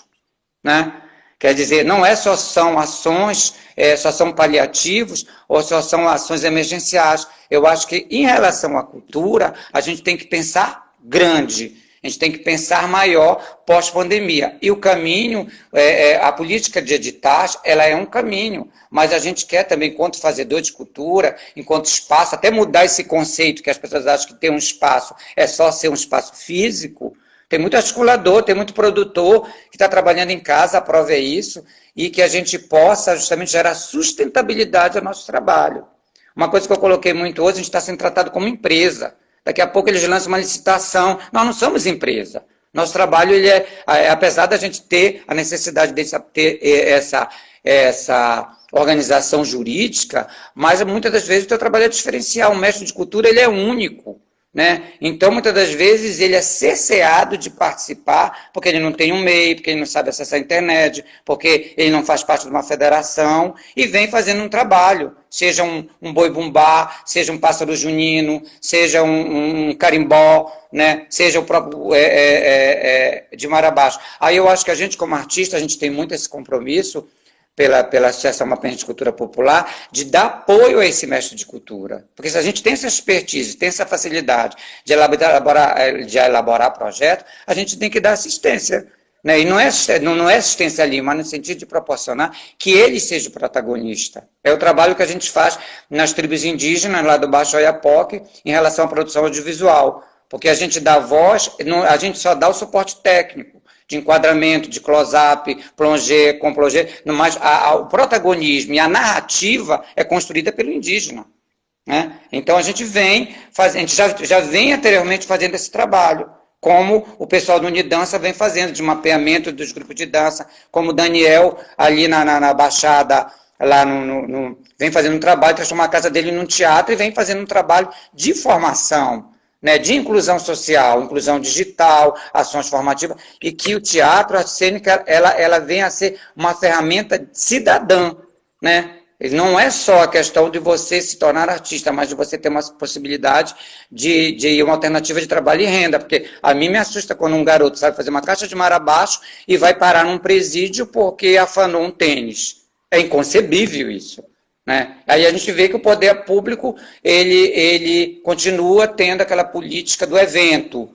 né? Quer dizer, não só são ações, só são paliativos ou só são ações emergenciais. Eu acho que, em relação à cultura, a gente tem que pensar grande, a gente tem que pensar maior pós-pandemia. E o caminho, a política de editais, ela é um caminho, mas a gente quer também, enquanto fazedor de cultura, enquanto espaço, até mudar esse conceito que as pessoas acham que ter um espaço é só ser um espaço físico. Tem muito articulador, tem muito produtor que está trabalhando em casa, a prova é isso, e que a gente possa justamente gerar sustentabilidade ao nosso trabalho. Uma coisa que eu coloquei muito hoje, a gente está sendo tratado como empresa. Daqui a pouco eles lançam uma licitação. Nós não somos empresa. Nosso trabalho, apesar da gente ter a necessidade de ter essa organização jurídica, mas muitas das vezes o teu trabalho é diferencial. O mestre de cultura, ele é único. né? Então, muitas das vezes, ele é cerceado de participar, porque ele não tem um MEI, porque ele não sabe acessar a internet, porque ele não faz parte de uma federação, e vem fazendo um trabalho, seja um boi-bumbá, seja um pássaro junino, seja um carimbó, né? Seja o próprio de mar abaixo. Aí eu acho que a gente, como artista, a gente tem muito esse compromisso, pela Associação Mapense de Cultura Popular, de dar apoio a esse mestre de cultura. Porque se a gente tem essa expertise, tem essa facilidade de elaborar projeto, a gente tem que dar assistência. Né? E não é assistência ali, mas no sentido de proporcionar que ele seja o protagonista. É o trabalho que a gente faz nas tribos indígenas, lá do Baixo Oiapoque, em relação à produção audiovisual. Porque a gente dá voz, a gente só dá o suporte técnico, de enquadramento, de close-up, plongé, com plongé, mas o protagonismo e a narrativa é construída pelo indígena. Né? Então a gente já vem anteriormente fazendo esse trabalho, como o pessoal do Unidança vem fazendo, de mapeamento dos grupos de dança, como o Daniel, ali na Baixada, lá vem fazendo um trabalho, transformar a casa dele num teatro e vem fazendo um trabalho de formação, né, de inclusão social, inclusão digital, ações formativas, e que o teatro, a cênica, ela vem a ser uma ferramenta cidadã, né? Não é só a questão de você se tornar artista, mas de você ter uma possibilidade de uma alternativa de trabalho e renda, porque a mim me assusta quando um garoto sabe fazer uma caixa de mar abaixo e vai parar num presídio porque afanou um tênis. É inconcebível isso. Né? Aí a gente vê que o poder público ele continua tendo aquela política do evento,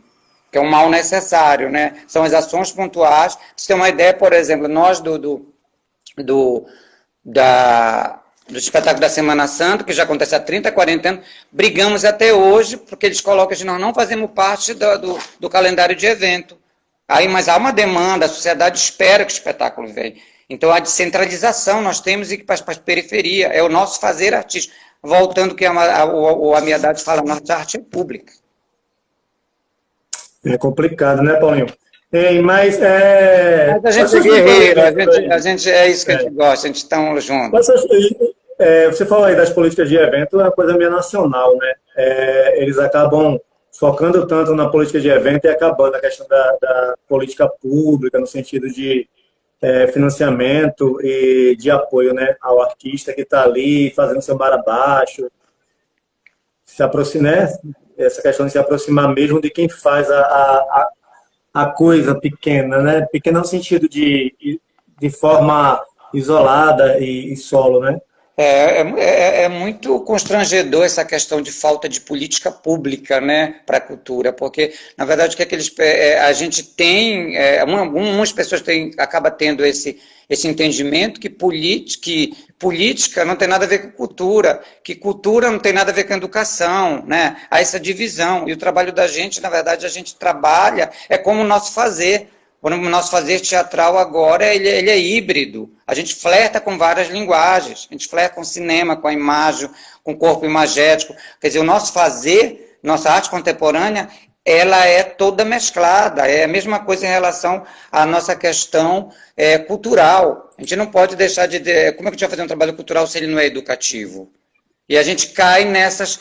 que é um mal necessário, né? São as ações pontuais. Pra você ter uma ideia, por exemplo, nós do espetáculo da Semana Santa, que já acontece há 30, 40 anos, brigamos até hoje, porque eles colocam que nós não fazemos parte do calendário de evento. Aí, mas há uma demanda, a sociedade espera que o espetáculo venha. Então, a descentralização nós temos e que para a periferia, é o nosso fazer artístico. Voltando que a Amiedade fala, nossa arte é pública. É complicado, né, Paulinho? Mas a gente é guerreiro, a gente é isso que a gente gosta, a gente está junto. Você falou aí das políticas de evento, é uma coisa meio nacional, né? Eles acabam focando tanto na política de evento e acabando a questão da política pública, no sentido de financiamento e de apoio, né, ao artista que está ali fazendo seu bar abaixo, se aproximar, né? Essa questão de se aproximar mesmo de quem faz a coisa pequena, né? Pequena no sentido de forma isolada e solo, né? É muito constrangedor essa questão de falta de política pública, né, para a cultura, porque, na verdade, a gente tem, algumas pessoas acabam tendo esse entendimento que política não tem nada a ver com cultura, que cultura não tem nada a ver com educação, né? Há essa divisão, e o trabalho da gente, na verdade, a gente trabalha, é como o nosso fazer. O nosso fazer teatral agora, ele é híbrido. A gente flerta com várias linguagens. A gente flerta com o cinema, com a imagem, com o corpo imagético. Quer dizer, o nosso fazer, nossa arte contemporânea, ela é toda mesclada. É a mesma coisa em relação à nossa questão cultural. A gente não pode deixar de... Como é que a gente vai fazer um trabalho cultural se ele não é educativo? E a gente cai nessas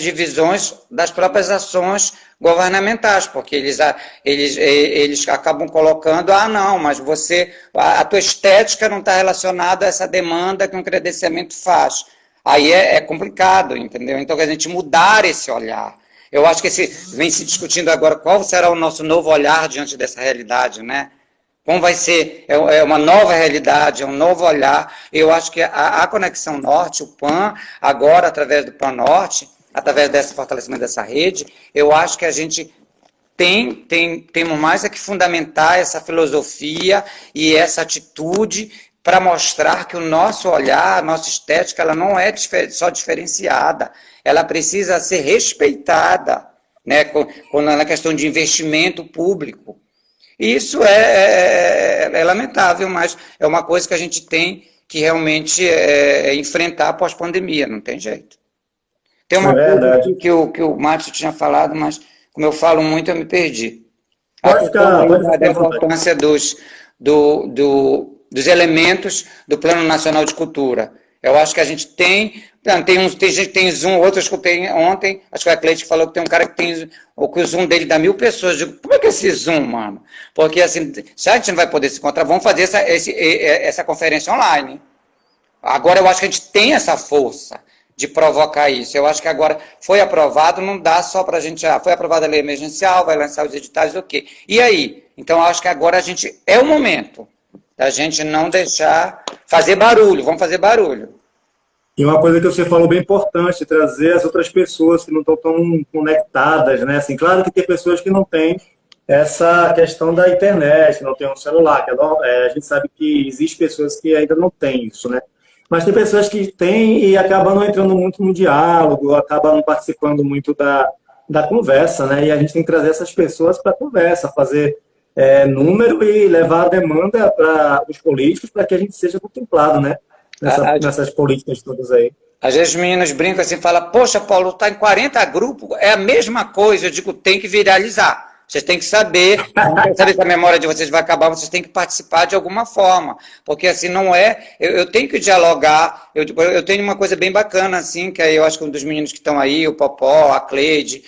divisões das próprias ações governamentais, porque eles acabam colocando, não, mas a tua estética não está relacionada a essa demanda que um credenciamento faz. Aí é complicado, entendeu? Então, a gente mudar esse olhar. Eu acho que vem se discutindo agora qual será o nosso novo olhar diante dessa realidade, né? Como vai ser, é uma nova realidade, é um novo olhar. Eu acho que a Conexão Norte, o PAN, agora, através do PAN Norte, através desse fortalecimento dessa rede, eu acho que a gente temos mais que fundamentar essa filosofia e essa atitude para mostrar que o nosso olhar, a nossa estética, ela não é só diferenciada, ela precisa ser respeitada, né, na questão de investimento público. Isso é lamentável, mas é uma coisa que a gente tem que realmente enfrentar pós-pandemia, não tem jeito. Tem uma coisa que o Márcio tinha falado, mas como eu falo muito, eu me perdi. A importância dos elementos do Plano Nacional de Cultura. Eu acho que a gente tem. Tem gente que tem Zoom, outros que escutei ontem. Acho que a Cleide falou que tem um cara que tem. Ou que o Zoom dele dá 1.000 pessoas. Eu digo, como é que é esse Zoom, mano? Porque assim, se a gente não vai poder se encontrar, vamos fazer essa conferência online. Agora eu acho que a gente tem essa força de provocar isso. Eu acho que agora foi aprovado, não dá só para a gente. Foi aprovada a lei emergencial, vai lançar os editais, ok. E aí? Então eu acho que agora a gente. É o momento da gente não deixar. Fazer barulho, vamos fazer barulho. E uma coisa que você falou bem importante, trazer as outras pessoas que não estão tão conectadas, né? Assim, claro que tem pessoas que não têm essa questão da internet, não tem um celular, a gente sabe que existe pessoas que ainda não têm isso, né? Mas tem pessoas que têm e acabam não entrando muito no diálogo, acabam não participando muito da conversa, né? E a gente tem que trazer essas pessoas para a conversa, fazer número e levar a demanda para os políticos para que a gente seja contemplado, né? Nessas políticas todas aí. Às vezes os meninos brincam assim, falam, poxa, Paulo, tá em 40 grupos, é a mesma coisa. Eu digo, tem que viralizar. Vocês têm que saber, não quero saber se a memória de vocês vai acabar, vocês têm que participar de alguma forma. Porque assim, não é. Eu tenho que dialogar. Eu tenho uma coisa bem bacana, assim, que aí eu acho que um dos meninos que estão aí, o Popó, a Cleide,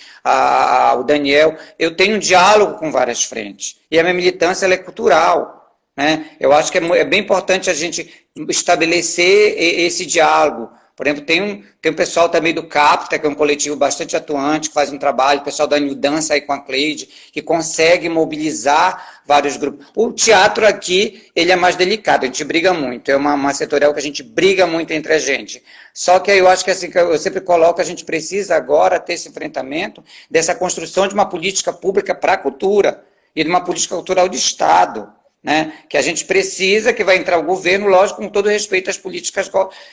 o Daniel, eu tenho um diálogo com várias frentes. E a minha militância ela é cultural. Né? Eu acho que é bem importante a gente estabelecer esse diálogo. Por exemplo, tem um pessoal também do CAPTA, que é um coletivo bastante atuante, que faz um trabalho, o pessoal da New Dance aí com a Cleide, que consegue mobilizar vários grupos. O teatro aqui, ele é mais delicado, a gente briga muito, é uma setorial que a gente briga muito entre a gente. Só que aí eu acho que assim, que eu sempre coloco, a gente precisa agora ter esse enfrentamento dessa construção de uma política pública para a cultura e de uma política cultural de Estado. Né? Que a gente precisa, que vai entrar o governo, lógico, com todo respeito às políticas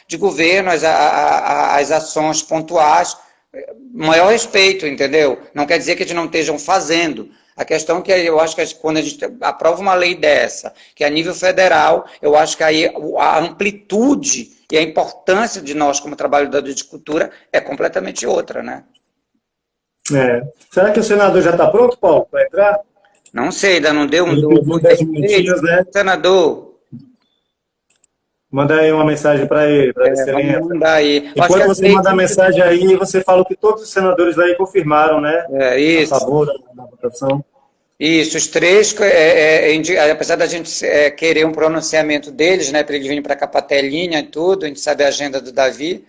de governo, às ações pontuais, maior respeito, entendeu? Não quer dizer que eles não estejam fazendo. A questão que eu acho que quando a gente aprova uma lei dessa, que é a nível federal, eu acho que aí a amplitude e a importância de nós como trabalhadores de cultura é completamente outra, né? Será que o senador já está pronto, Paulo, para entrar? Não sei, ainda não deu um... Ele pediu 10 minutinhos, né? Senador... Manda aí uma mensagem para ele, para ver se ele entra. Mandar aí. Enquanto você manda a mensagem aí, você falou que todos os senadores aí confirmaram, né? Isso. A favor da votação. Isso, os três, apesar da gente querer um pronunciamento deles, né, para eles virem para cá para a telinha e tudo, a gente sabe a agenda do Davi,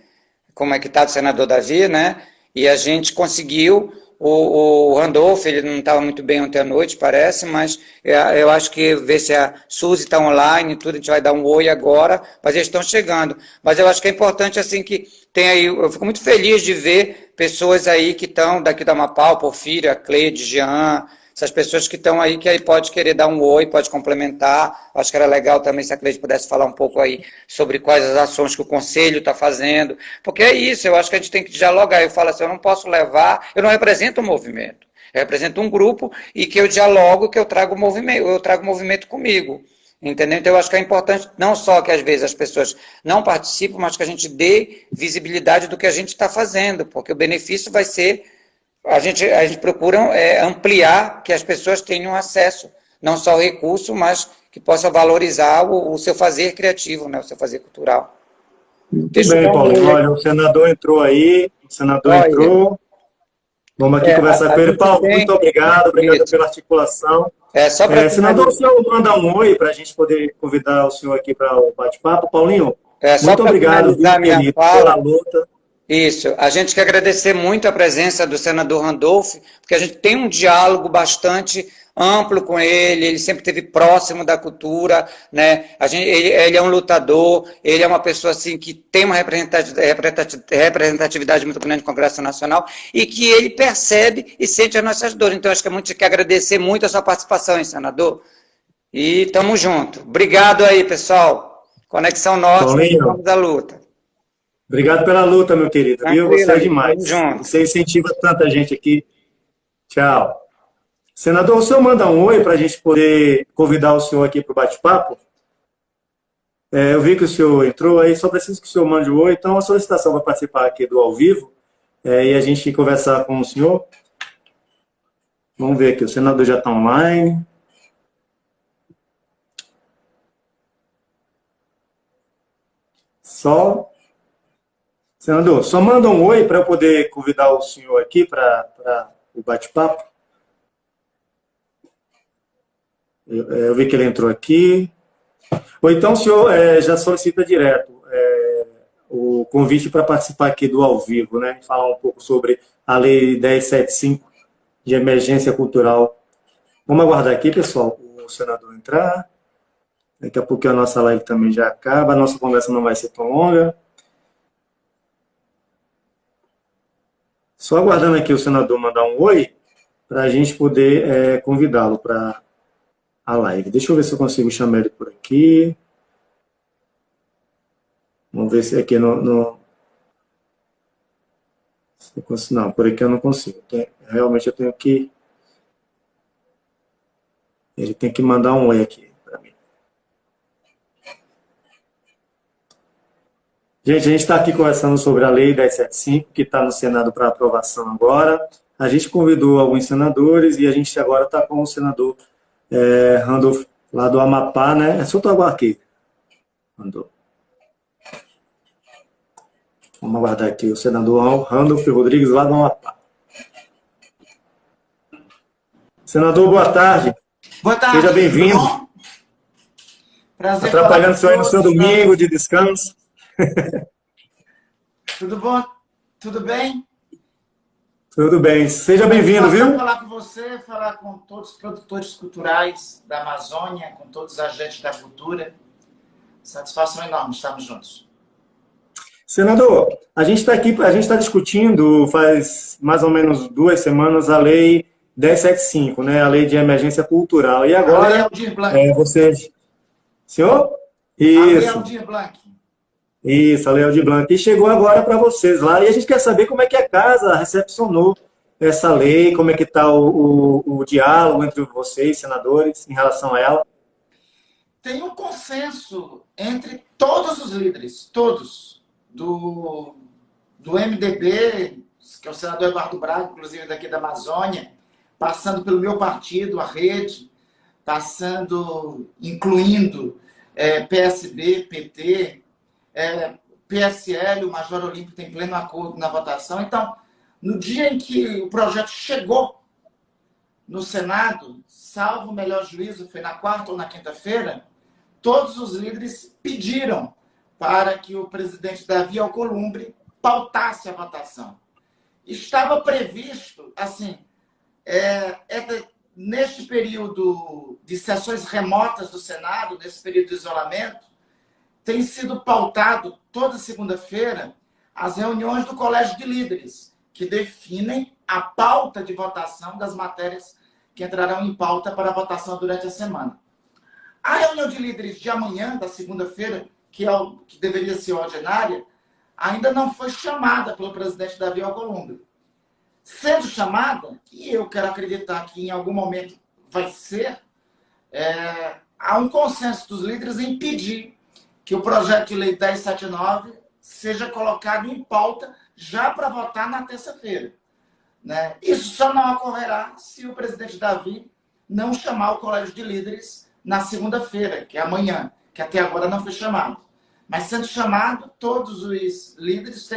como é que está o senador Davi, né? E a gente conseguiu... O Randolph, ele não estava muito bem ontem à noite, parece, mas eu acho que ver se a Suzy está online e tudo, a gente vai dar um oi agora, mas eles estão chegando. Mas eu acho que é importante, assim, que tem aí, eu fico muito feliz de ver pessoas aí que estão daqui da Amapá, o Porfírio, a Cleide, Jean, essas pessoas que estão aí, que aí pode querer dar um oi, pode complementar. Acho que era legal também se a Cleide pudesse falar um pouco aí sobre quais as ações que o Conselho está fazendo. Porque é isso, eu acho que a gente tem que dialogar. Eu falo assim, eu não posso levar, eu não represento o movimento. Eu represento um grupo e que eu dialogo, que eu trago o movimento comigo. Entendeu? Então eu acho que é importante não só que às vezes as pessoas não participem, mas que a gente dê visibilidade do que a gente está fazendo, porque o benefício vai ser... A gente procura ampliar que as pessoas tenham acesso, não só ao recurso, mas que possam valorizar o seu fazer criativo, né, o seu fazer cultural. Muito bem, Paulo. Olha, o senador entrou aí, entrou. Vamos aqui conversar com ele. Paulo, muito obrigado pela articulação. Senador, o senhor manda um oi para a gente poder convidar o senhor aqui para o bate-papo. Paulinho, muito obrigado, querido, pela luta. Isso, a gente quer agradecer muito a presença do senador Randolph, porque a gente tem um diálogo bastante amplo com ele sempre esteve próximo da cultura, né? Ele é um lutador, ele é uma pessoa assim, que tem uma representatividade muito grande no Congresso Nacional e que ele percebe e sente as nossas dores. Então, acho que a gente quer agradecer muito a sua participação, hein, senador? E estamos juntos. Obrigado aí, pessoal. Conexão Norte, vamos à luta. Obrigado pela luta, meu querido. Viu? Você é demais. Você incentiva tanta gente aqui. Tchau. Senador, o senhor manda um oi para a gente poder convidar o senhor aqui para o bate-papo? Eu vi que o senhor entrou aí, só preciso que o senhor mande um oi. Então, a solicitação para participar aqui do ao vivo e a gente conversar com o senhor. Vamos ver aqui, o senador já está online. Só Senador, só manda um oi para eu poder convidar o senhor aqui para o bate-papo. Eu vi que ele entrou aqui. Ou então o senhor já solicita direto o convite para participar aqui do ao vivo, né? Falar um pouco sobre a Lei 1075 de emergência cultural. Vamos aguardar aqui, pessoal, o senador entrar. Daqui a pouco a nossa live também já acaba. A nossa conversa não vai ser tão longa. Só aguardando aqui o senador mandar um oi para a gente poder convidá-lo para a live. Deixa eu ver se eu consigo chamar ele por aqui. Vamos ver se aqui não, por aqui eu não consigo. Realmente eu tenho que... Ele tem que mandar um oi aqui para mim. Gente, a gente está aqui conversando sobre a Lei 1075, que está no Senado para aprovação agora. A gente convidou alguns senadores e a gente agora está com o senador Randolph, lá do Amapá, né? É só tu aguardar aqui, Randolph. Vamos aguardar aqui o senador Randolph Rodrigues, lá do Amapá. Senador, boa tarde. Boa tarde. Seja bem-vindo. Prazer. Atrapalhando o senhor aí no seu domingo de descanso. Tudo bom? Tudo bem? Tudo bem. Seja bem-vindo, viu? Falar com você, falar com todos os produtores culturais da Amazônia, com todos os agentes da cultura. Satisfação enorme, estamos juntos. Senador, a gente está aqui, a gente está discutindo faz mais ou menos 2 semanas a Lei 1075, né? A Lei de Emergência Cultural. E agora, a Lei Aldir Blanc. Você... Senhor? Isso. A Lei Aldir Blanc. Isso, a Lei Aldir Blanc. E chegou agora para vocês lá. E a gente quer saber como é que a casa recepcionou essa lei, como é que está o diálogo entre vocês, senadores, em relação a ela. Tem um consenso entre todos os líderes, todos, do MDB, que é o senador Eduardo Braga, inclusive daqui da Amazônia, passando pelo meu partido, a Rede, incluindo PSB, PT, PSL, o Major Olímpio tem pleno acordo na votação. Então, no dia em que o projeto chegou no Senado, salvo o melhor juízo, foi na quarta ou na quinta-feira, todos os líderes pediram para que o presidente Davi Alcolumbre pautasse a votação. Estava previsto, assim, neste período de sessões remotas do Senado, nesse período de isolamento, tem sido pautado toda segunda-feira as reuniões do Colégio de Líderes, que definem a pauta de votação das matérias que entrarão em pauta para votação durante a semana. A reunião de líderes de amanhã, da segunda-feira, que deveria ser ordinária, ainda não foi chamada pelo presidente Davi Alcolumbre. Sendo chamada, e eu quero acreditar que em algum momento vai ser, há um consenso dos líderes em pedir que o projeto de lei 1079 seja colocado em pauta já para votar na terça-feira, né? Isso só não ocorrerá se o presidente Davi não chamar o Colégio de Líderes na segunda-feira, que é amanhã, que até agora não foi chamado. Mas sendo chamado, todos os líderes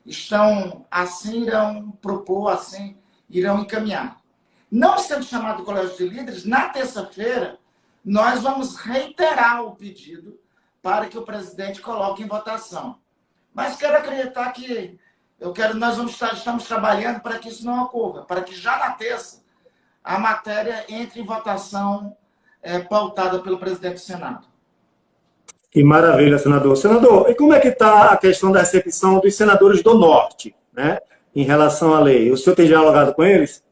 estão assim, irão propor, assim, irão encaminhar. Não sendo chamado o Colégio de Líderes, na terça-feira, nós vamos reiterar o pedido para que o presidente coloque em votação. Mas quero acreditar que nós estamos trabalhando para que isso não ocorra, para que já na terça a matéria entre em votação pautada pelo presidente do Senado. Que maravilha, senador. Senador, e como é que está a questão da recepção dos senadores do Norte, né, em relação à lei? O senhor tem dialogado com eles?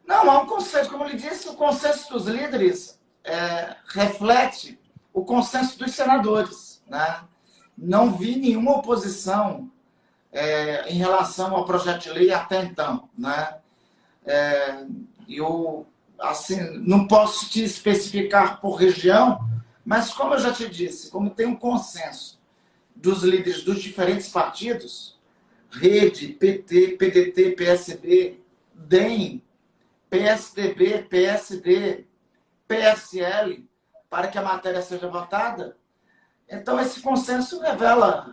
Não, há um consenso. Como eu lhe disse, o consenso dos líderes reflete o consenso dos senadores, né? Não vi nenhuma oposição em relação ao projeto de lei até então, né? Eu, assim, não posso te especificar por região, mas como eu já te disse, como tem um consenso dos líderes dos diferentes partidos, Rede, PT, PDT, PSB, DEM, PSDB, PSD, PSL, para que a matéria seja votada, Então, esse consenso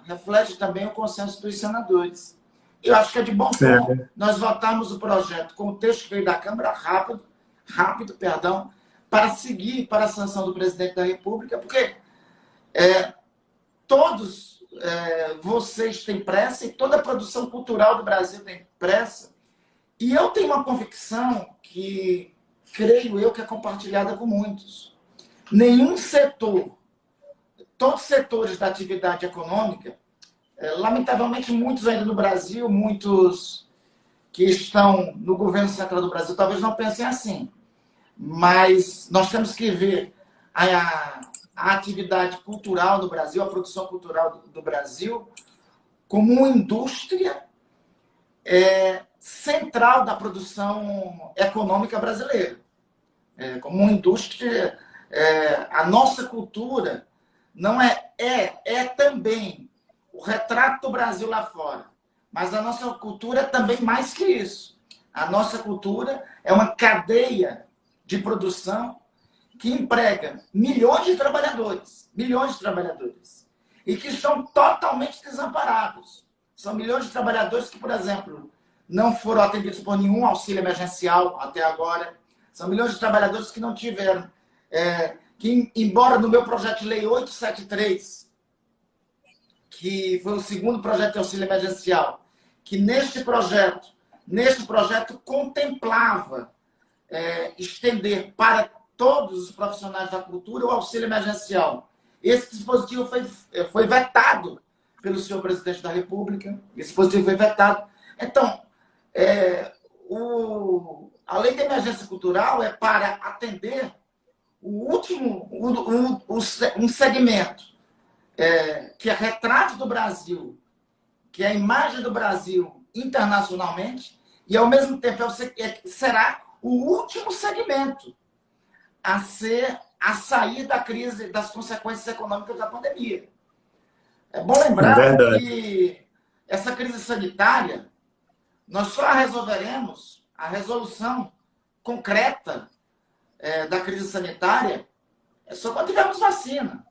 reflete também o consenso dos senadores. Eu acho que é de bom tom nós votarmos o projeto com o texto que veio da Câmara rápido, para seguir para a sanção do presidente da República, porque todos vocês têm pressa e toda a produção cultural do Brasil tem pressa. E eu tenho uma convicção que, creio eu, que é compartilhada com muitos. Nenhum setor, todos os setores da atividade econômica, lamentavelmente muitos ainda no Brasil, muitos que estão no governo central do Brasil, talvez não pensem assim. Mas nós temos que ver a atividade cultural do Brasil, a produção cultural do Brasil, como uma indústria central da produção econômica brasileira. Como uma indústria, a nossa cultura não é também o retrato do Brasil lá fora. Mas a nossa cultura é também mais que isso. A nossa cultura é uma cadeia de produção que emprega milhões de trabalhadores, e que estão totalmente desamparados. São milhões de trabalhadores que, por exemplo, não foram atendidos por nenhum auxílio emergencial até agora. São milhões de trabalhadores que não tiveram, que, embora no meu projeto de lei 873, que foi o segundo projeto de auxílio emergencial, que neste projeto contemplava estender para todos os profissionais da cultura o auxílio emergencial. Esse dispositivo foi vetado pelo senhor presidente da República. Esse dispositivo foi vetado. Então, a lei de emergência cultural é para atender um segmento que é retrato do Brasil, que é a imagem do Brasil internacionalmente, e ao mesmo tempo será o último segmento a sair da crise, das consequências econômicas da pandemia. É bom lembrar que essa crise sanitária, nós só resolveremos, a resolução concreta da crise sanitária, só quando tivermos vacina.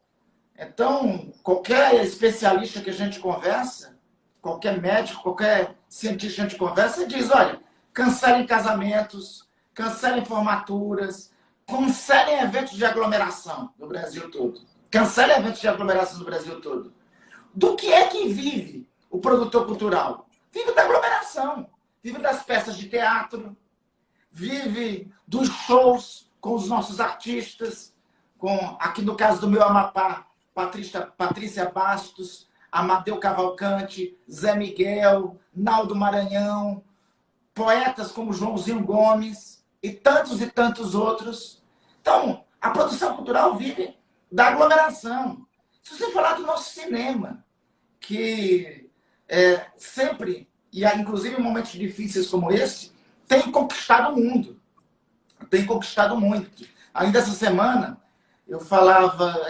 Então, qualquer especialista que a gente conversa, qualquer médico, qualquer cientista que a gente conversa, diz, olha, cancelem casamentos, cancelem formaturas, cancelem eventos de aglomeração no Brasil todo. Cancelem eventos de aglomeração no Brasil todo. Do que é que vive o produtor cultural? Vive da aglomeração, vive das peças de teatro, vive dos shows com os nossos artistas, aqui no caso do meu Amapá, Patrícia Bastos, Amadeu Cavalcante, Zé Miguel, Naldo Maranhão, poetas como Joãozinho Gomes e tantos outros. Então, a produção cultural vive da aglomeração. Se você falar do nosso cinema, que sempre, e inclusive em momentos difíceis como esse, tem conquistado o mundo. Tem conquistado muito. Ainda essa semana,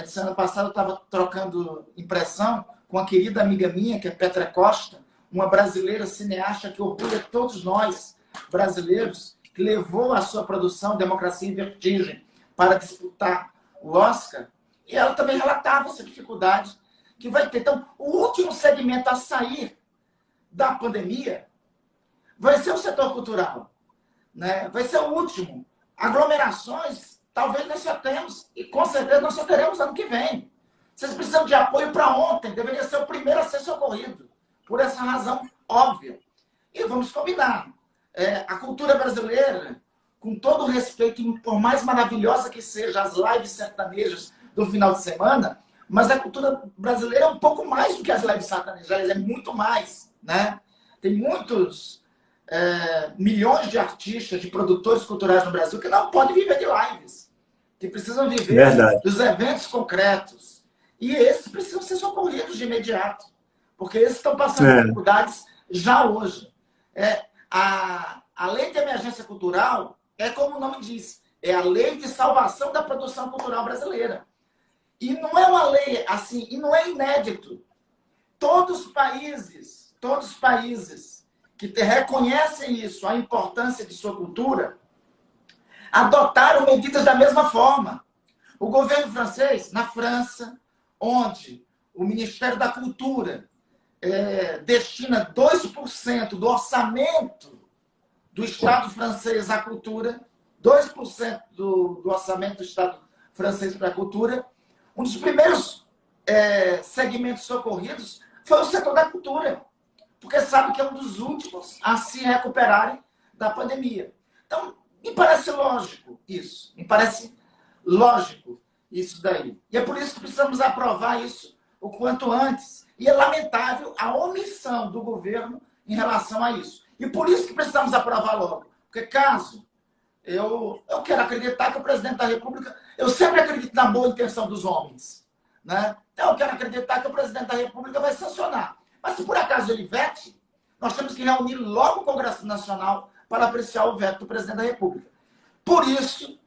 semana passada eu estava trocando impressão com uma querida amiga minha, que é Petra Costa, uma brasileira cineasta que orgulha todos nós, brasileiros, que levou a sua produção Democracia em Vertigem para disputar o Oscar, e ela também relatava essa dificuldade que vai ter. Então, o último segmento a sair da pandemia vai ser o setor cultural, né? Vai ser o último. Aglomerações, talvez nós só temos, e com certeza nós só teremos ano que vem. Vocês precisam de apoio para ontem, deveria ser o primeiro a ser socorrido, por essa razão óbvia. E vamos combinar. A cultura brasileira, com todo o respeito, por mais maravilhosa que seja as lives sertanejas do final de semana, mas a cultura brasileira é um pouco mais do que as lives sertanejas, é muito mais, né? Tem muitos milhões de artistas, de produtores culturais no Brasil que não podem viver de lives, que precisam viver dos eventos concretos. E esses precisam ser socorridos de imediato, porque esses estão passando dificuldades já hoje. A lei de emergência cultural é como o nome diz, é a lei de salvação da produção cultural brasileira. E não é uma lei assim, e não é inédito. Todos os países que reconhecem isso, a importância de sua cultura, adotaram medidas da mesma forma. O governo francês, na França, onde o Ministério da Cultura destina 2% do orçamento do Estado francês à cultura, 2% do orçamento do Estado francês para a cultura, um dos primeiros segmentos socorridos foi o setor da cultura, porque sabe que é um dos últimos a se recuperarem da pandemia. Então, me parece lógico isso, daí. E é por isso que precisamos aprovar isso o quanto antes. E é lamentável a omissão do governo em relação a isso. E por isso que precisamos aprovar logo. Porque caso eu quero acreditar que o presidente da República... Eu sempre acredito na boa intenção dos homens. Né? Então, eu quero acreditar que o presidente da República vai sancionar. Mas se por acaso ele vete, nós temos que reunir logo o Congresso Nacional para apreciar o veto do presidente da República. Por isso,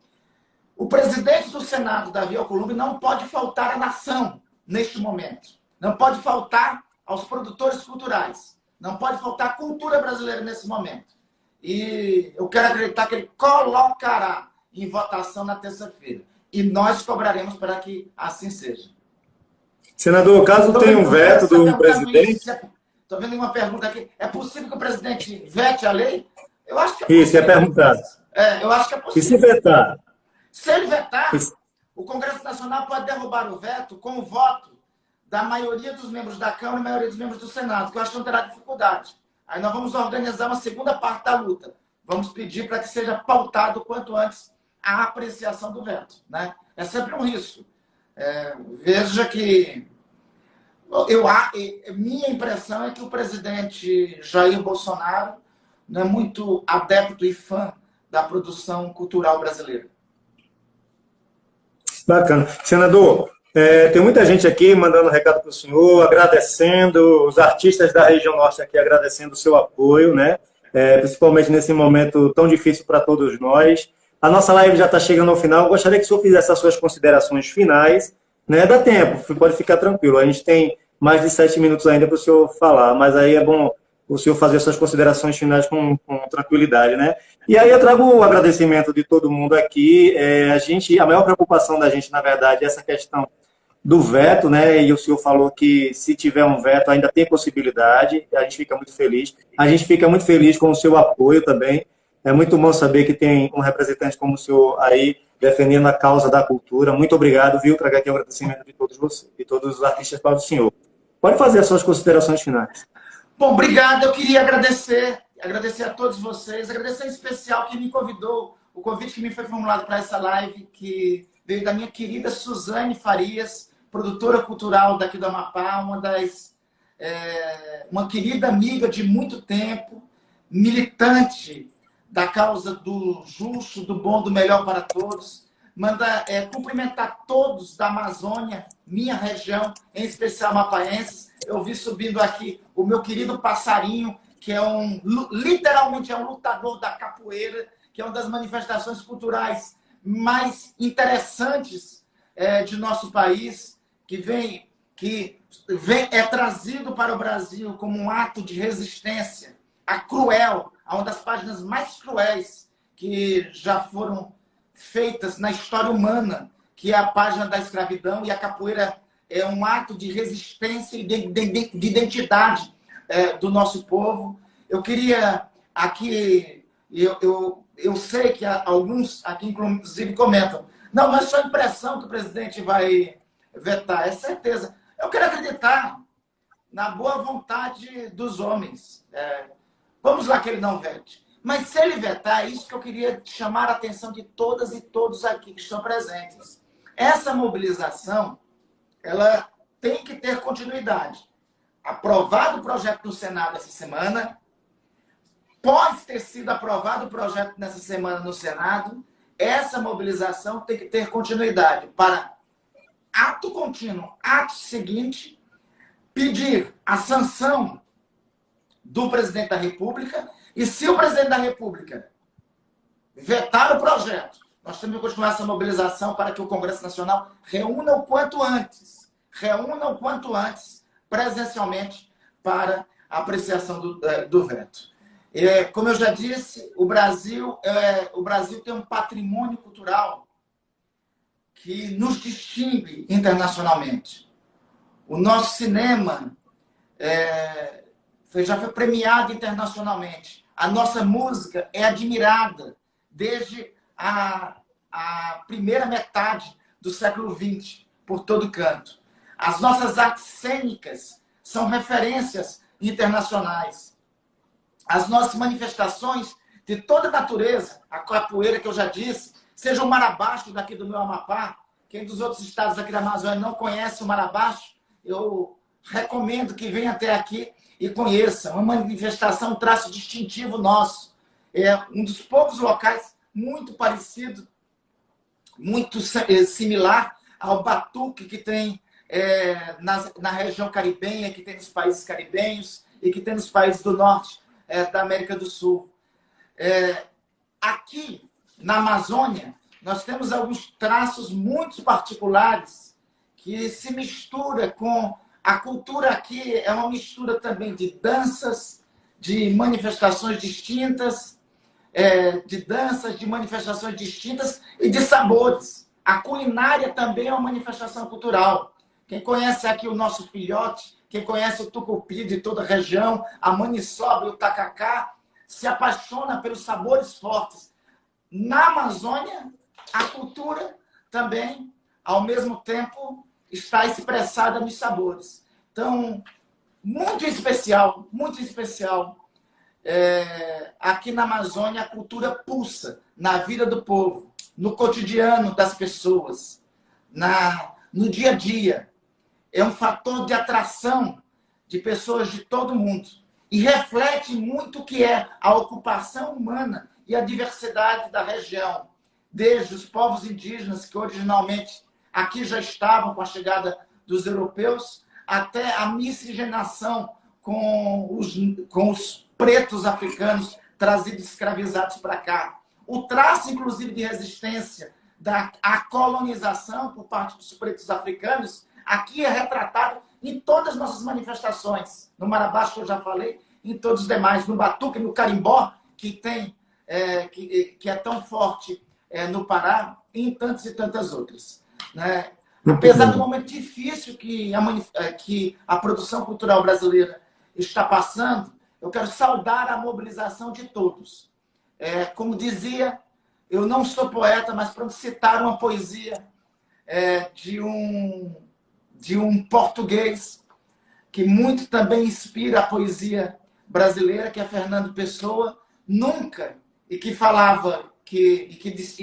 o presidente do Senado, Davi Alcolumbre, não pode faltar à nação neste momento. Não pode faltar aos produtores culturais. Não pode faltar à cultura brasileira nesse momento. E eu quero acreditar que ele colocará em votação na terça-feira. E nós cobraremos para que assim seja. Senador, caso tenha um veto do presidente... Estou vendo uma pergunta aqui. É possível que o presidente vete a lei? Eu acho que é possível. Isso, é perguntado. Eu acho que é possível. E se vetar? Se ele vetar, o Congresso Nacional pode derrubar o veto com o voto da maioria dos membros da Câmara e maioria dos membros do Senado, que eu acho que não terá dificuldade. Aí nós vamos organizar uma segunda parte da luta. Vamos pedir para que seja pautado o quanto antes a apreciação do veto. Né? É sempre um risco. Veja que... minha impressão é que o presidente Jair Bolsonaro não é muito adepto e fã da produção cultural brasileira. Bacana. Senador, tem muita gente aqui mandando recado para o senhor, agradecendo, os artistas da região norte aqui agradecendo o seu apoio, né? Principalmente nesse momento tão difícil para todos nós. A nossa live já está chegando ao final. Eu gostaria que o senhor fizesse as suas considerações finais. Né? Dá tempo, pode ficar tranquilo. A gente tem mais de 7 minutos ainda para o senhor falar, mas aí é bom o senhor fazer as suas considerações finais com tranquilidade, né? E aí eu trago o agradecimento de todo mundo aqui. A maior preocupação da gente, na verdade, é essa questão do veto, né? E o senhor falou que se tiver um veto ainda tem possibilidade. A gente fica muito feliz. A gente fica muito feliz com o seu apoio também. É muito bom saber que tem um representante como o senhor aí defendendo a causa da cultura. Muito obrigado, viu? Trago aqui o agradecimento de todos vocês, de todos os artistas para o senhor. Pode fazer as suas considerações finais. Bom, obrigado. Eu queria agradecer a todos vocês, agradecer em especial quem me convidou, o convite que me foi formulado para essa live, que veio da minha querida Suzane Farias, produtora cultural daqui do Amapá, uma querida amiga de muito tempo, militante da causa do justo, do bom, do melhor para todos. Manda cumprimentar todos da Amazônia, minha região, em especial mapaenses. Eu vi subindo aqui o meu querido passarinho, que literalmente é um lutador da capoeira, que é uma das manifestações culturais mais interessantes de nosso país, que é trazido para o Brasil como um ato de resistência a uma das páginas mais cruéis que já foram feitas na história humana, que é a página da escravidão, e a capoeira é um ato de resistência e de identidade do nosso povo. Eu queria aqui, eu sei que alguns aqui inclusive comentam, não, mas só impressão que o presidente vai vetar, é certeza. Eu quero acreditar na boa vontade dos homens. Vamos lá que ele não vete. Mas se ele vetar, é isso que eu queria chamar a atenção de todas e todos aqui que estão presentes. Essa mobilização, ela tem que ter continuidade. Aprovado o projeto no Senado essa semana, pode ter sido aprovado o projeto nessa semana no Senado, essa mobilização tem que ter continuidade para ato contínuo, ato seguinte, pedir a sanção do presidente da República. E se o presidente da República vetar o projeto, nós temos que continuar essa mobilização para que o Congresso Nacional reúna o quanto antes presencialmente para a apreciação do veto. Como eu já disse, o Brasil tem um patrimônio cultural que nos distingue internacionalmente. O nosso cinema já foi premiado internacionalmente. A nossa música é admirada desde a primeira metade do século XX, por todo canto. As nossas artes cênicas são referências internacionais. As nossas manifestações de toda natureza, a capoeira que eu já disse, seja o marabaixo daqui do meu Amapá, quem dos outros estados aqui da Amazônia não conhece o marabaixo, eu recomendo que venha até aqui e conheça. Uma manifestação, um traço distintivo nosso. É um dos poucos locais muito parecido, muito similar ao batuque que tem na região caribenha, que tem nos países caribenhos e que tem nos países do norte da América do Sul. Aqui, na Amazônia, nós temos alguns traços muito particulares que se mistura com a cultura aqui, é uma mistura também de danças, de manifestações distintas, de manifestações distintas e de sabores. A culinária também é uma manifestação cultural. Quem conhece aqui o nosso filhote, quem conhece o tucupi de toda a região, a maniçoba e o tacacá, se apaixona pelos sabores fortes. Na Amazônia, a cultura também, ao mesmo tempo, está expressada nos sabores. Então, muito especial, muito especial. Aqui na Amazônia, a cultura pulsa na vida do povo, no cotidiano das pessoas, no dia a dia. É um fator de atração de pessoas de todo mundo e reflete muito o que é a ocupação humana e a diversidade da região, desde os povos indígenas que originalmente aqui já estavam com a chegada dos europeus, até a miscigenação com os pretos africanos trazidos escravizados para cá. O traço, inclusive, de resistência à colonização por parte dos pretos africanos, aqui é retratado em todas as nossas manifestações. No Marabaixo, que eu já falei, em todos os demais. No Batuque, no Carimbó, que é tão forte no Pará, e em tantas e tantas outras. Né? Apesar do momento difícil que a produção cultural brasileira está passando, eu quero saudar a mobilização de todos. Como dizia, eu não sou poeta, mas para citar uma poesia de um português que muito também inspira a poesia brasileira, que é Fernando Pessoa, e que falava, e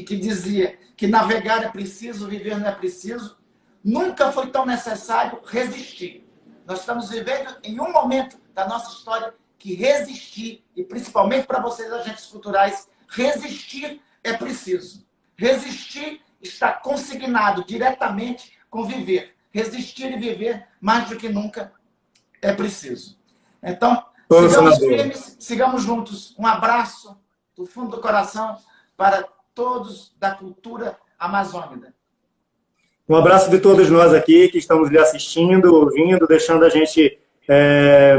que dizia que navegar é preciso, viver não é preciso, nunca foi tão necessário resistir. Nós estamos vivendo em um momento da nossa história que resistir, e principalmente para vocês, agentes culturais, resistir é preciso. Resistir está consignado diretamente com viver. Resistir e viver, mais do que nunca, é preciso. Então, sigamos firmes, sigamos juntos. Um abraço do fundo do coração para todos da cultura amazônica. Um abraço de todos nós aqui que estamos lhe assistindo, ouvindo, deixando a gente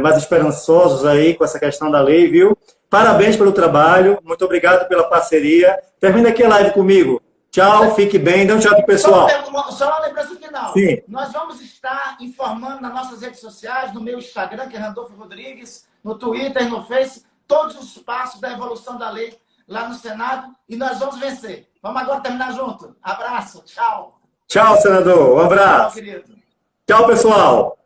mais esperançosos aí com essa questão da lei, viu? Parabéns pelo trabalho, muito obrigado pela parceria. Termina aqui a live comigo. Tchau, fique bem, dê um tchau pro pessoal. Só uma lembrança final. Sim. Nós vamos estar informando nas nossas redes sociais, no meu Instagram, que é Randolfo Rodrigues, no Twitter, no Face, todos os passos da evolução da lei lá no Senado, e nós vamos vencer. Vamos agora terminar junto. Abraço, tchau. Tchau, senador. Um abraço. Tchau, querido. Tchau, pessoal.